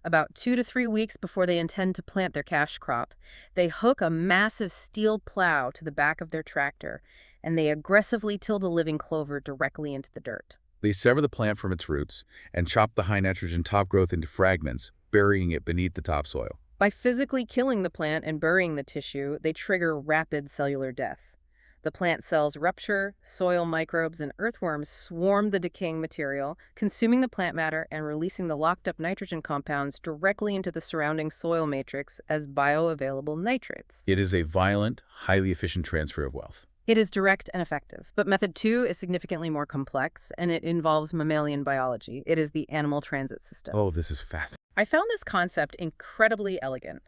About 2 to 3 weeks before they intend to plant their cash crop, they hook a massive steel plow to the back of their tractor, and they aggressively till the living clover directly into the dirt. They sever the plant from its roots and chop the high nitrogen top growth into fragments, burying it beneath the topsoil. By physically killing the plant and burying the tissue, they trigger rapid cellular death. The plant cells rupture, soil microbes and earthworms swarm the decaying material, consuming the plant matter and releasing the locked-up nitrogen compounds directly into the surrounding soil matrix as bioavailable nitrates. It is a violent, highly efficient transfer of wealth. It is direct and effective, but method 2 is significantly more complex, and it involves mammalian biology. It is the animal transit system. Oh, this is fascinating. I found this concept incredibly elegant.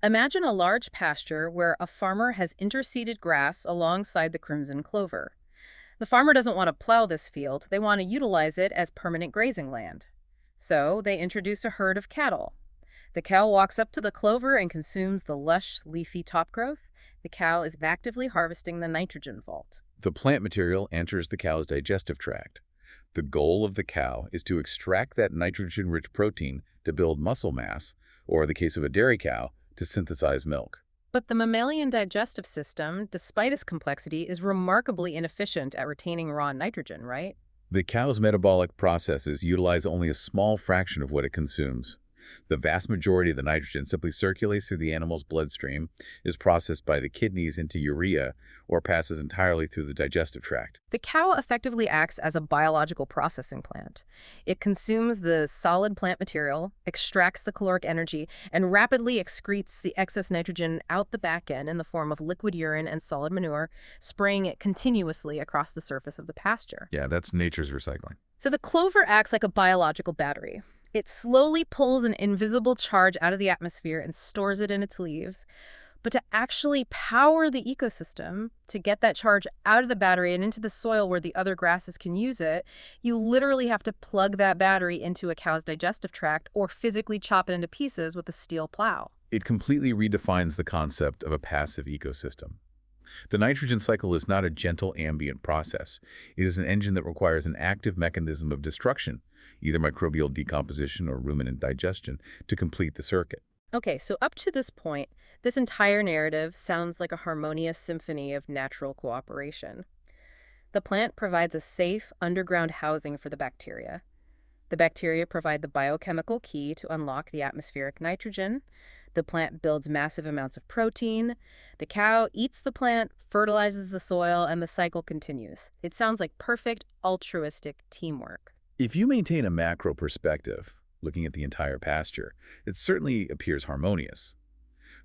Imagine a large pasture where a farmer has interseeded grass alongside the crimson clover. The farmer doesn't want to plow this field, they want to utilize it as permanent grazing land. So they introduce a herd of cattle. The cow walks up to the clover and consumes the lush, leafy top growth. The cow is actively harvesting the nitrogen vault. The plant material enters the cow's digestive tract. The goal of the cow is to extract that nitrogen-rich protein to build muscle mass, or in the case of a dairy cow, to synthesize milk. But the mammalian digestive system, despite its complexity, is remarkably inefficient at retaining raw nitrogen, right? The cow's metabolic processes utilize only a small fraction of what it consumes. The vast majority of the nitrogen simply circulates through the animal's bloodstream, is processed by the kidneys into urea, or passes entirely through the digestive tract. The cow effectively acts as a biological processing plant. It consumes the solid plant material, extracts the caloric energy, and rapidly excretes the excess nitrogen out the back end in the form of liquid urine and solid manure, spraying it continuously across the surface of the pasture. Yeah, that's nature's recycling. So the clover acts like a biological battery. It slowly pulls an invisible charge out of the atmosphere and stores it in its leaves. But to actually power the ecosystem, to get that charge out of the battery and into the soil where the other grasses can use it, you literally have to plug that battery into a cow's digestive tract or physically chop it into pieces with a steel plow. It completely redefines the concept of a passive ecosystem. The nitrogen cycle is not a gentle ambient process. It is an engine that requires an active mechanism of destruction, either microbial decomposition or ruminant digestion, to complete the circuit. Okay, so up to this point, this entire narrative sounds like a harmonious symphony of natural cooperation. The plant provides a safe, underground housing for the bacteria. The bacteria provide the biochemical key to unlock the atmospheric nitrogen. The plant builds massive amounts of protein. The cow eats the plant, fertilizes the soil, and the cycle continues. It sounds like perfect altruistic teamwork. If you maintain a macro perspective, looking at the entire pasture, it certainly appears harmonious.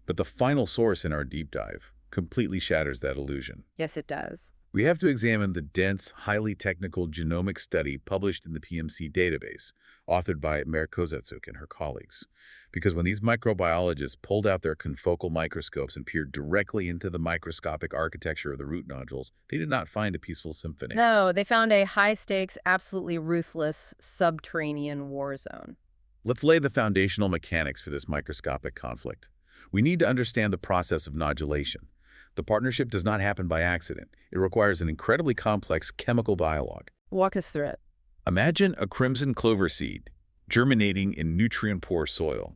But the final source in our deep dive completely shatters that illusion. Yes, it does. We have to examine the dense, highly technical genomic study published in the PMC database, authored by Mary Kozetsuk and her colleagues. Because when these microbiologists pulled out their confocal microscopes and peered directly into the microscopic architecture of the root nodules, they did not find a peaceful symphony. No, they found a high-stakes, absolutely ruthless subterranean war zone. Let's lay the foundational mechanics for this microscopic conflict. We need to understand the process of nodulation. The partnership does not happen by accident. It requires an incredibly complex chemical dialogue. Walk us through it. Imagine a crimson clover seed germinating in nutrient-poor soil.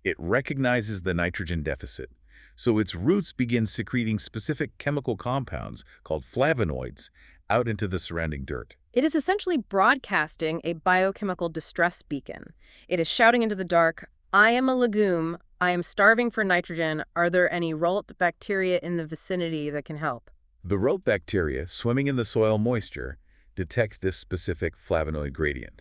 It recognizes the nitrogen deficit, so its roots begin secreting specific chemical compounds called flavonoids out into the surrounding dirt. It is essentially broadcasting a biochemical distress beacon. It is shouting into the dark, "I am a legume. I am starving for nitrogen. Are there any Ralt bacteria in the vicinity that can help?" The Ralt bacteria swimming in the soil moisture detect this specific flavonoid gradient.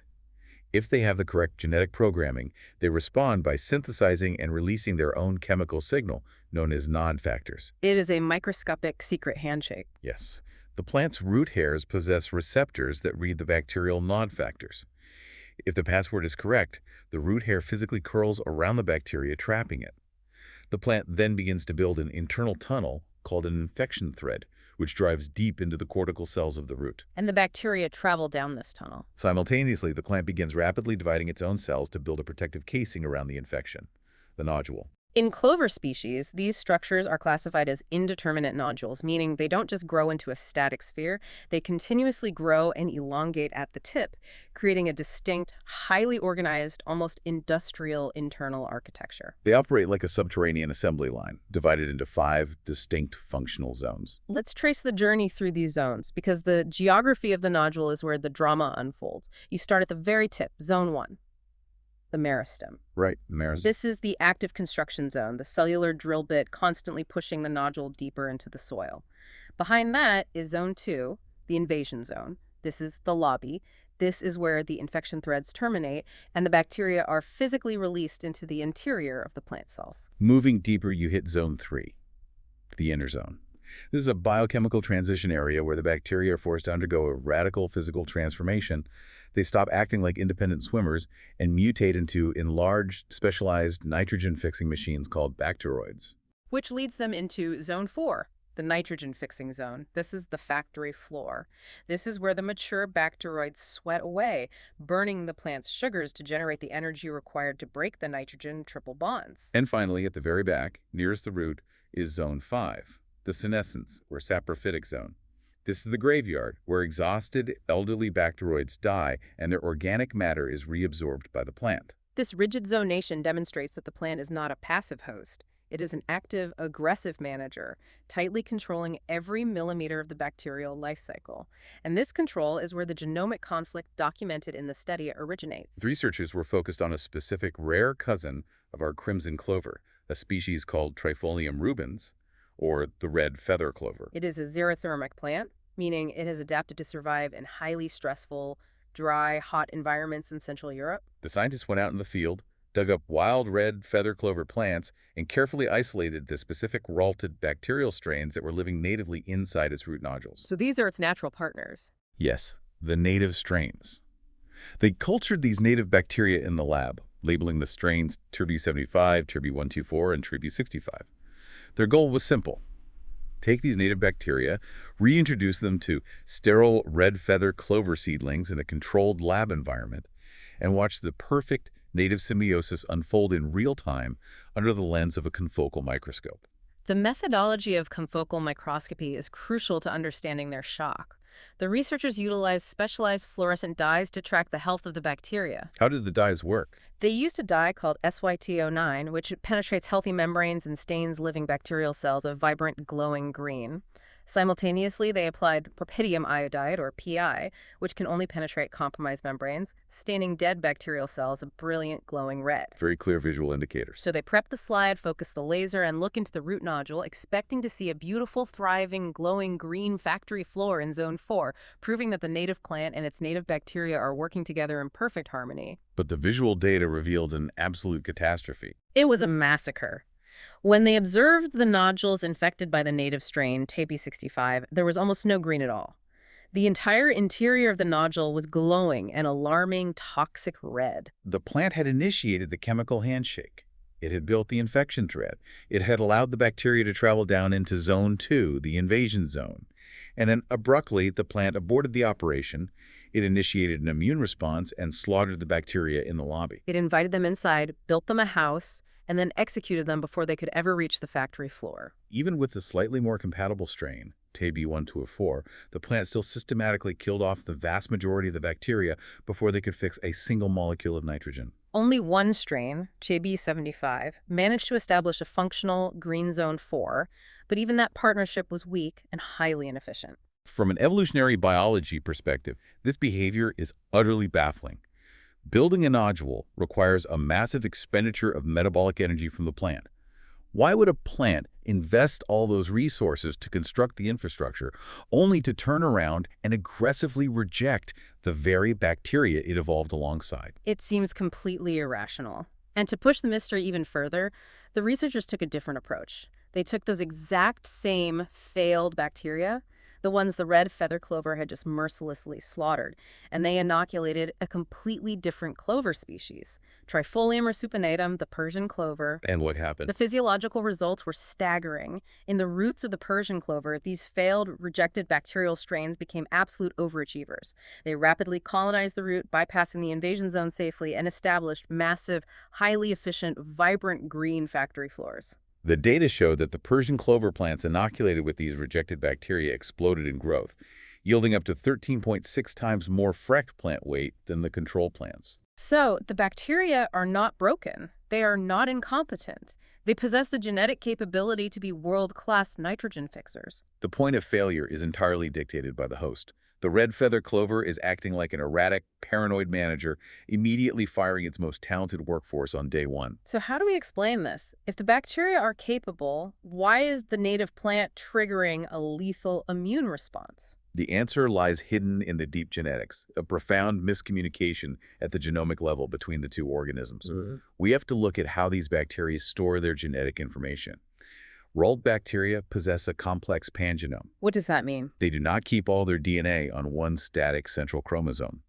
If they have the correct genetic programming, they respond by synthesizing and releasing their own chemical signal, known as nod factors. It is a microscopic secret handshake. Yes, the plant's root hairs possess receptors that read the bacterial nod factors. If the password is correct, the root hair physically curls around the bacteria, trapping it. The plant then begins to build an internal tunnel called an infection thread, which drives deep into the cortical cells of the root. And the bacteria travel down this tunnel. Simultaneously, the plant begins rapidly dividing its own cells to build a protective casing around the infection, the nodule. In clover species, these structures are classified as indeterminate nodules, meaning they don't just grow into a static sphere, they continuously grow and elongate at the tip, creating a distinct, highly organized, almost industrial internal architecture. They operate like a subterranean assembly line, divided into 5 distinct functional zones. Let's trace the journey through these zones, because the geography of the nodule is where the drama unfolds. You start at the very tip, Zone 1. The meristem. Right, the meristem. This is the active construction zone, the cellular drill bit constantly pushing the nodule deeper into the soil. Behind that is Zone 2, the invasion zone. This is the lobby. This is where the infection threads terminate, and the bacteria are physically released into the interior of the plant cells. Moving deeper, you hit Zone 3, the inner zone. This is a biochemical transition area where the bacteria are forced to undergo a radical physical transformation. They stop acting like independent swimmers and mutate into enlarged, specialized nitrogen-fixing machines called bacteroids. Which leads them into Zone 4, the nitrogen-fixing zone. This is the factory floor. This is where the mature bacteroids sweat away, burning the plant's sugars to generate the energy required to break the nitrogen triple bonds. And finally, at the very back, nearest the root, is Zone 5, the senescence, or saprophytic zone. This is the graveyard, where exhausted, elderly bacteroids die and their organic matter is reabsorbed by the plant. This rigid zonation demonstrates that the plant is not a passive host. It is an active, aggressive manager, tightly controlling every millimeter of the bacterial life cycle. And this control is where the genomic conflict documented in the study originates. The researchers were focused on a specific rare cousin of our crimson clover, a species called Trifolium rubens, or the red feather clover. It is a xerothermic plant, meaning it has adapted to survive in highly stressful, dry, hot environments in Central Europe. The scientists went out in the field, dug up wild red feather clover plants, and carefully isolated the specific Ralted bacterial strains that were living natively inside its root nodules. So these are its natural partners. Yes, the native strains. They cultured these native bacteria in the lab, labeling the strains Turbi75, Turbi124, and Turbi65. Their goal was simple. Take these native bacteria, reintroduce them to sterile red feather clover seedlings in a controlled lab environment, and watch the perfect native symbiosis unfold in real time under the lens of a confocal microscope. The methodology of confocal microscopy is crucial to understanding their shock. The researchers utilized specialized fluorescent dyes to track the health of the bacteria. How did the dyes work? They used a dye called SYT09, which penetrates healthy membranes and stains living bacterial cells a vibrant, glowing green. Simultaneously, they applied propydium iodide, or PI, which can only penetrate compromised membranes, staining dead bacterial cells a brilliant glowing red. Very clear visual indicators. So they prep the slide, focus the laser, and look into the root nodule, expecting to see a beautiful, thriving, glowing green factory floor in Zone 4, proving that the native plant and its native bacteria are working together in perfect harmony. But the visual data revealed an absolute catastrophe. It was a massacre. When they observed the nodules infected by the native strain, TB65, there was almost no green at all. The entire interior of the nodule was glowing an alarming, toxic red. The plant had initiated the chemical handshake. It had built the infection thread. It had allowed the bacteria to travel down into Zone 2, the invasion zone. And then abruptly, the plant aborted the operation. It initiated an immune response and slaughtered the bacteria in the lobby. It invited them inside, built them a house, and then executed them before they could ever reach the factory floor. Even with the slightly more compatible strain, TB1204, the plant still systematically killed off the vast majority of the bacteria before they could fix a single molecule of nitrogen. Only one strain, JB75, managed to establish a functional green zone 4, but even that partnership was weak and highly inefficient. From an evolutionary biology perspective, this behavior is utterly baffling. Building a nodule requires a massive expenditure of metabolic energy from the plant. Why would a plant invest all those resources to construct the infrastructure, only to turn around and aggressively reject the very bacteria it evolved alongside? It seems completely irrational. And to push the mystery even further, the researchers took a different approach. They took those exact same failed bacteria, the ones the red feather clover had just mercilessly slaughtered, and they inoculated a completely different clover species, Trifolium resupinatum, the Persian clover. And what happened? The physiological results were staggering. In the roots of the Persian clover, these failed, rejected bacterial strains became absolute overachievers. They rapidly colonized the root, bypassing the invasion zone safely, and established massive, highly efficient, vibrant green factory floors. The data showed that the Persian clover plants inoculated with these rejected bacteria exploded in growth, yielding up to 13.6 times more fresh plant weight than the control plants. So, the bacteria are not broken. They are not incompetent. They possess the genetic capability to be world-class nitrogen fixers. The point of failure is entirely dictated by the host. The red feather clover is acting like an erratic, paranoid manager, immediately firing its most talented workforce on day one. So how do we explain this? If the bacteria are capable, why is the native plant triggering a lethal immune response? The answer lies hidden in the deep genetics, a profound miscommunication at the genomic level between the two organisms. We have to look at how these bacteria store their genetic information. Ralled bacteria possess a complex pangenome. What does that mean? They do not keep all their DNA on one static central chromosome.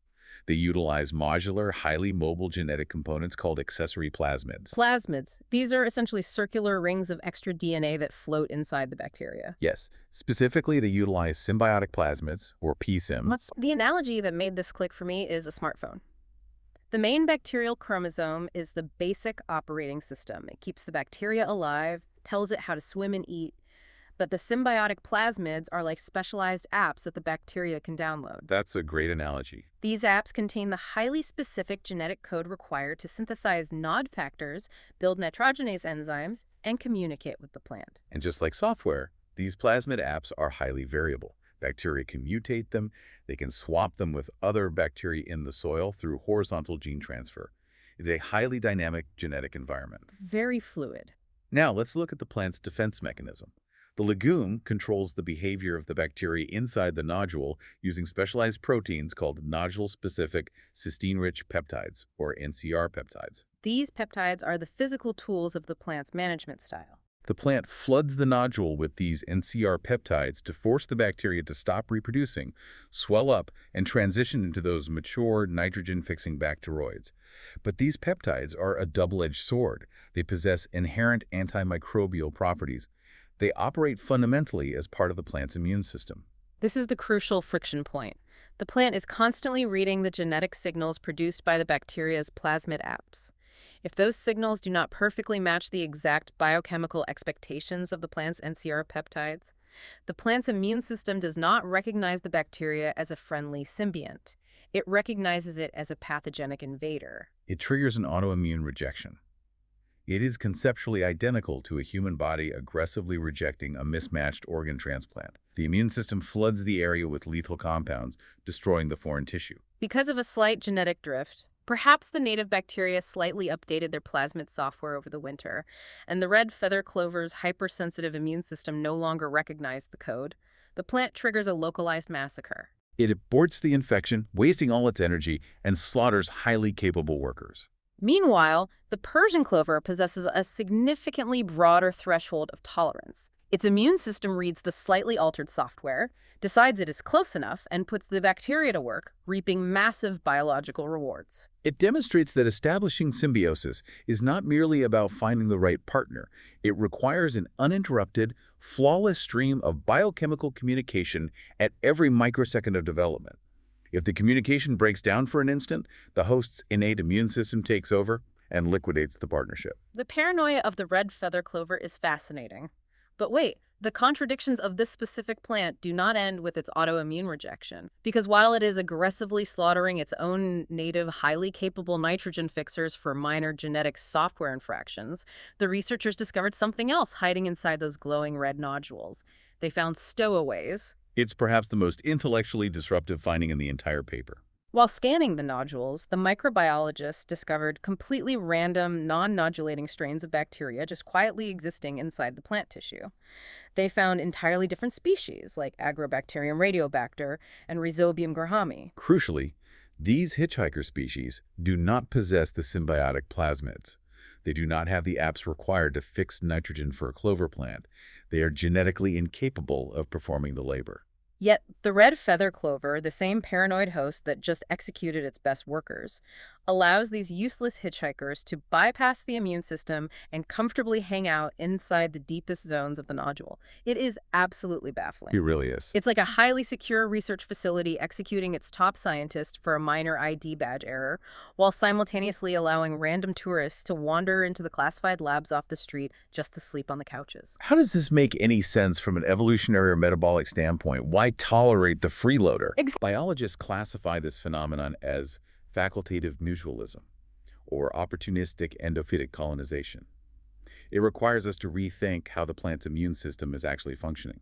They utilize modular, highly mobile genetic components called accessory plasmids. Plasmids. These are essentially circular rings of extra DNA that float inside the bacteria. Yes. Specifically, they utilize symbiotic plasmids, or PSIM. The analogy that made this click for me is a smartphone. The main bacterial chromosome is the basic operating system. It keeps the bacteria alive, tells it how to swim and eat, but the symbiotic plasmids are like specialized apps that the bacteria can download. That's a great analogy. These apps contain the highly specific genetic code required to synthesize NOD factors, build nitrogenase enzymes, and communicate with the plant. And just like software, these plasmid apps are highly variable. Bacteria can mutate them. They can swap them with other bacteria in the soil through horizontal gene transfer. It's a highly dynamic genetic environment. Very fluid. Now, let's look at the plant's defense mechanism. The legume controls the behavior of the bacteria inside the nodule using specialized proteins called nodule-specific cysteine-rich peptides, or NCR peptides. These peptides are the physical tools of the plant's management style. The plant floods the nodule with these NCR peptides to force the bacteria to stop reproducing, swell up, and transition into those mature nitrogen-fixing bacteroids. But these peptides are a double-edged sword. They possess inherent antimicrobial properties. They operate fundamentally as part of the plant's immune system. This is the crucial friction point. The plant is constantly reading the genetic signals produced by the bacteria's plasmid apps. If those signals do not perfectly match the exact biochemical expectations of the plant's NCR peptides, the plant's immune system does not recognize the bacteria as a friendly symbiont. It recognizes it as a pathogenic invader. It triggers an autoimmune rejection. It is conceptually identical to a human body aggressively rejecting a mismatched organ transplant. The immune system floods the area with lethal compounds, destroying the foreign tissue. Because of a slight genetic drift, perhaps the native bacteria slightly updated their plasmid software over the winter, and the red feather clover's hypersensitive immune system no longer recognized the code. The plant triggers a localized massacre. It aborts the infection, wasting all its energy, and slaughters highly capable workers. Meanwhile, the Persian clover possesses a significantly broader threshold of tolerance. Its immune system reads the slightly altered software, decides it is close enough, and puts the bacteria to work, reaping massive biological rewards. It demonstrates that establishing symbiosis is not merely about finding the right partner. It requires an uninterrupted, flawless stream of biochemical communication at every microsecond of development. If the communication breaks down for an instant, the host's innate immune system takes over and liquidates the partnership. The paranoia of the red feather clover is fascinating. But wait, the contradictions of this specific plant do not end with its autoimmune rejection. Because while it is aggressively slaughtering its own native, highly capable nitrogen fixers for minor genetic software infractions, the researchers discovered something else hiding inside those glowing red nodules. They found stowaways. It's perhaps the most intellectually disruptive finding in the entire paper. While scanning the nodules, the microbiologists discovered completely random, non-nodulating strains of bacteria just quietly existing inside the plant tissue. They found entirely different species, like Agrobacterium radiobacter and Rhizobium grahami. Crucially, these hitchhiker species do not possess the symbiotic plasmids. They do not have the apps required to fix nitrogen for a clover plant. They are genetically incapable of performing the labor. Yet, the red feather clover, the same paranoid host that just executed its best workers, allows these useless hitchhikers to bypass the immune system and comfortably hang out inside the deepest zones of the nodule. It is absolutely baffling. It really is. It's like a highly secure research facility executing its top scientist for a minor ID badge error, while simultaneously allowing random tourists to wander into the classified labs off the street just to sleep on the couches. How does this make any sense from an evolutionary or metabolic standpoint? Why tolerate the freeloader? Biologists classify this phenomenon as facultative mutualism, or opportunistic endophytic colonization. It requires us to rethink how the plant's immune system is actually functioning.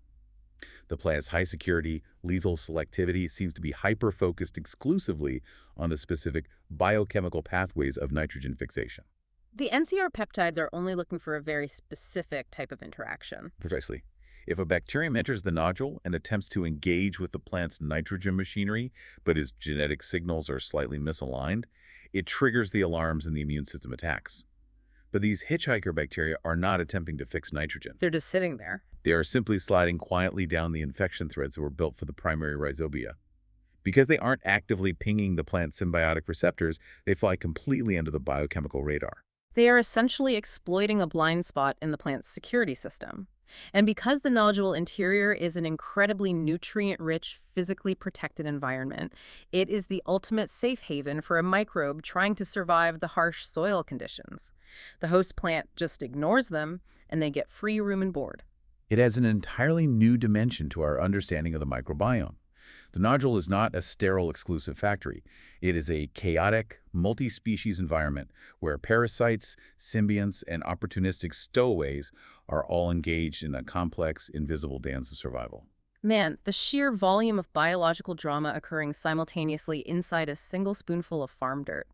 The plant's high security, lethal selectivity seems to be hyper-focused exclusively on the specific biochemical pathways of nitrogen fixation. The NCR peptides are only looking for a very specific type of interaction. Precisely. If a bacterium enters the nodule and attempts to engage with the plant's nitrogen machinery, but its genetic signals are slightly misaligned, it triggers the alarms and the immune system attacks. But these hitchhiker bacteria are not attempting to fix nitrogen. They're just sitting there. They are simply sliding quietly down the infection threads that were built for the primary rhizobia. Because they aren't actively pinging the plant's symbiotic receptors, they fly completely under the biochemical radar. They are essentially exploiting a blind spot in the plant's security system. And because the nodule interior is an incredibly nutrient-rich, physically protected environment, it is the ultimate safe haven for a microbe trying to survive the harsh soil conditions. The host plant just ignores them, and they get free room and board. It adds an entirely new dimension to our understanding of the microbiome. The nodule is not a sterile exclusive factory. It is a chaotic, multi-species environment where parasites, symbionts, and opportunistic stowaways are all engaged in a complex, invisible dance of survival. Man, the sheer volume of biological drama occurring simultaneously inside a single spoonful of farm dirt.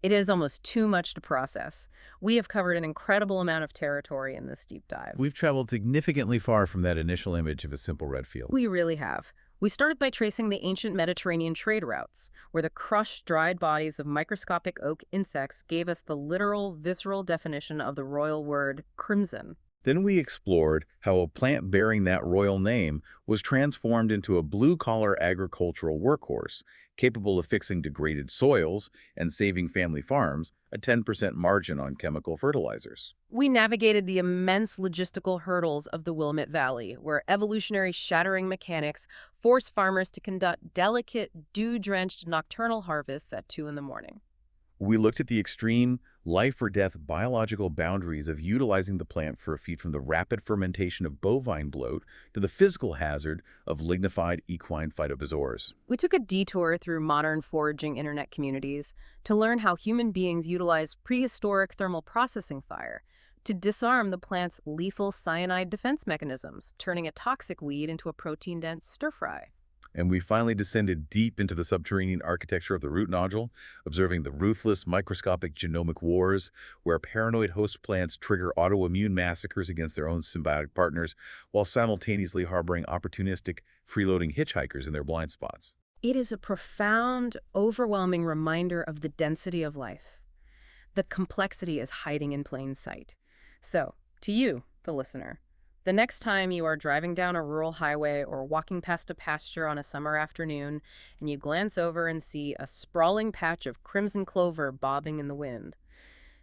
It is almost too much to process. We have covered an incredible amount of territory in this deep dive. We've traveled significantly far from that initial image of a simple red field. We really have. We started by tracing the ancient Mediterranean trade routes, where the crushed, dried bodies of microscopic oak insects gave us the literal, visceral definition of the royal word crimson. Then we explored how a plant bearing that royal name was transformed into a blue-collar agricultural workhorse, capable of fixing degraded soils and saving family farms a 10% margin on chemical fertilizers. We navigated the immense logistical hurdles of the Willamette Valley, where evolutionary shattering mechanics force farmers to conduct delicate, dew-drenched nocturnal harvests at 2 in the morning. We looked at the extreme, life or death biological boundaries of utilizing the plant for a feed, from the rapid fermentation of bovine bloat to the physical hazard of lignified equine phytobezoars. We took a detour through modern foraging internet communities to learn how human beings utilize prehistoric thermal processing fire to disarm the plant's lethal cyanide defense mechanisms, turning a toxic weed into a protein-dense stir-fry. And we finally descended deep into the subterranean architecture of the root nodule, observing the ruthless microscopic genomic wars where paranoid host plants trigger autoimmune massacres against their own symbiotic partners while simultaneously harboring opportunistic, freeloading hitchhikers in their blind spots. It is a profound, overwhelming reminder of the density of life. The complexity is hiding in plain sight. So, to you, the listener, the next time you are driving down a rural highway or walking past a pasture on a summer afternoon and you glance over and see a sprawling patch of crimson clover bobbing in the wind,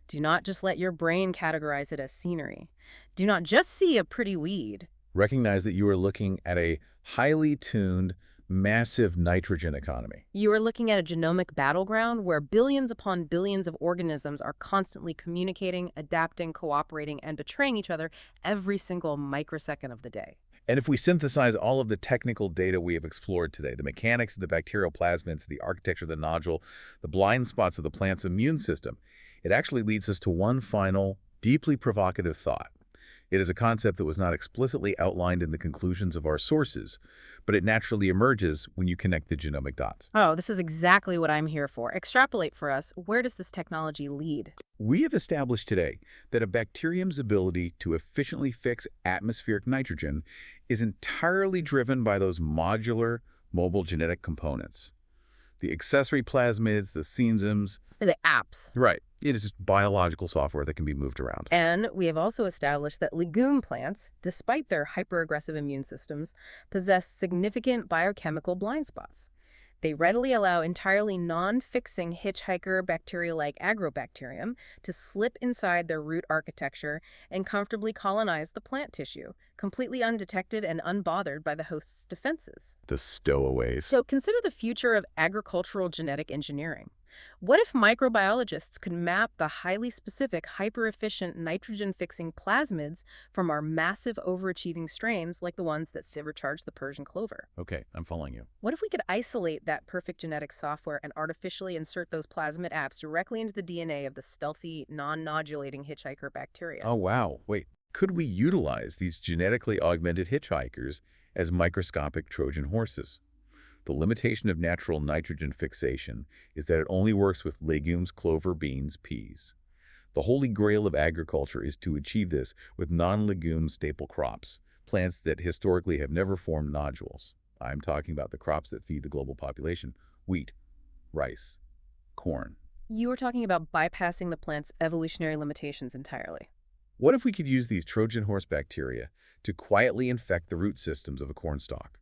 do not just let your brain categorize it as scenery. Do not just see a pretty weed. Recognize that you are looking at a highly tuned, massive nitrogen economy. You are looking at a genomic battleground where billions upon billions of organisms are constantly communicating, adapting, cooperating, and betraying each other every single microsecond of the day. And if we synthesize all of the technical data we have explored today, the mechanics of the bacterial plasmids, the architecture of the nodule, the blind spots of the plant's immune system, it actually leads us to one final, deeply provocative thought. It is a concept that was not explicitly outlined in the conclusions of our sources, but it naturally emerges when you connect the genomic dots. Oh, this is exactly what I'm here for. Extrapolate for us. Where does this technology lead? We have established today that a bacterium's ability to efficiently fix atmospheric nitrogen is entirely driven by those modular, mobile genetic components. The accessory plasmids, the enzymes. The apps. Right. It is just biological software that can be moved around. And we have also established that legume plants, despite their hyper-aggressive immune systems, possess significant biochemical blind spots. They readily allow entirely non-fixing hitchhiker bacteria-like agrobacterium to slip inside their root architecture and comfortably colonize the plant tissue, completely undetected and unbothered by the host's defenses. The stowaways. So consider the future of agricultural genetic engineering. What if microbiologists could map the highly specific, hyper-efficient nitrogen-fixing plasmids from our massive overachieving strains like the ones that supercharge the Persian clover? Okay, I'm following you. What if we could isolate that perfect genetic software and artificially insert those plasmid apps directly into the DNA of the stealthy, non-nodulating hitchhiker bacteria? Oh, wow. Wait, could we utilize these genetically augmented hitchhikers as microscopic Trojan horses? The limitation of natural nitrogen fixation is that it only works with legumes, clover, beans, peas. The holy grail of agriculture is to achieve this with non-legume staple crops, plants that historically have never formed nodules. I'm talking about the crops that feed the global population: wheat, rice, corn. You were talking about bypassing the plant's evolutionary limitations entirely. What if we could use these Trojan horse bacteria to quietly infect the root systems of a corn stalk?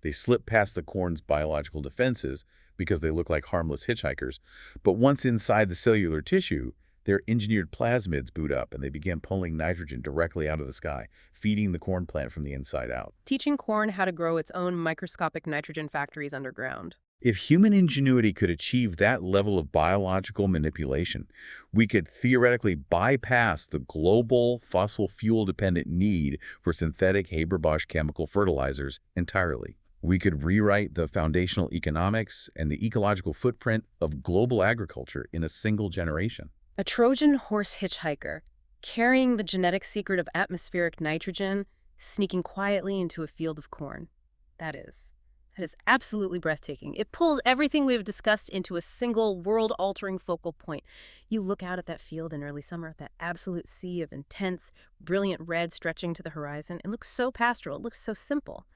They slip past the corn's biological defenses because they look like harmless hitchhikers, but once inside the cellular tissue, their engineered plasmids boot up and they begin pulling nitrogen directly out of the sky, feeding the corn plant from the inside out. Teaching corn how to grow its own microscopic nitrogen factories underground. If human ingenuity could achieve that level of biological manipulation, we could theoretically bypass the global fossil fuel-dependent need for synthetic Haber-Bosch chemical fertilizers entirely. We could rewrite the foundational economics and the ecological footprint of global agriculture in a single generation. A Trojan horse hitchhiker, carrying the genetic secret of atmospheric nitrogen, sneaking quietly into a field of corn. That is absolutely breathtaking. It pulls everything we've discussed into a single world-altering focal point. You look out at that field in early summer, that absolute sea of intense, brilliant red stretching to the horizon. It looks so pastoral, it looks so simple.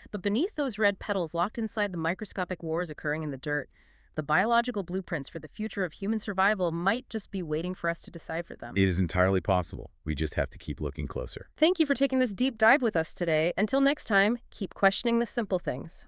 But beneath those red petals, locked inside the microscopic wars occurring in the dirt, the biological blueprints for the future of human survival might just be waiting for us to decipher them. It is entirely possible. We just have to keep looking closer. Thank you for taking this deep dive with us today. Until next time, keep questioning the simple things.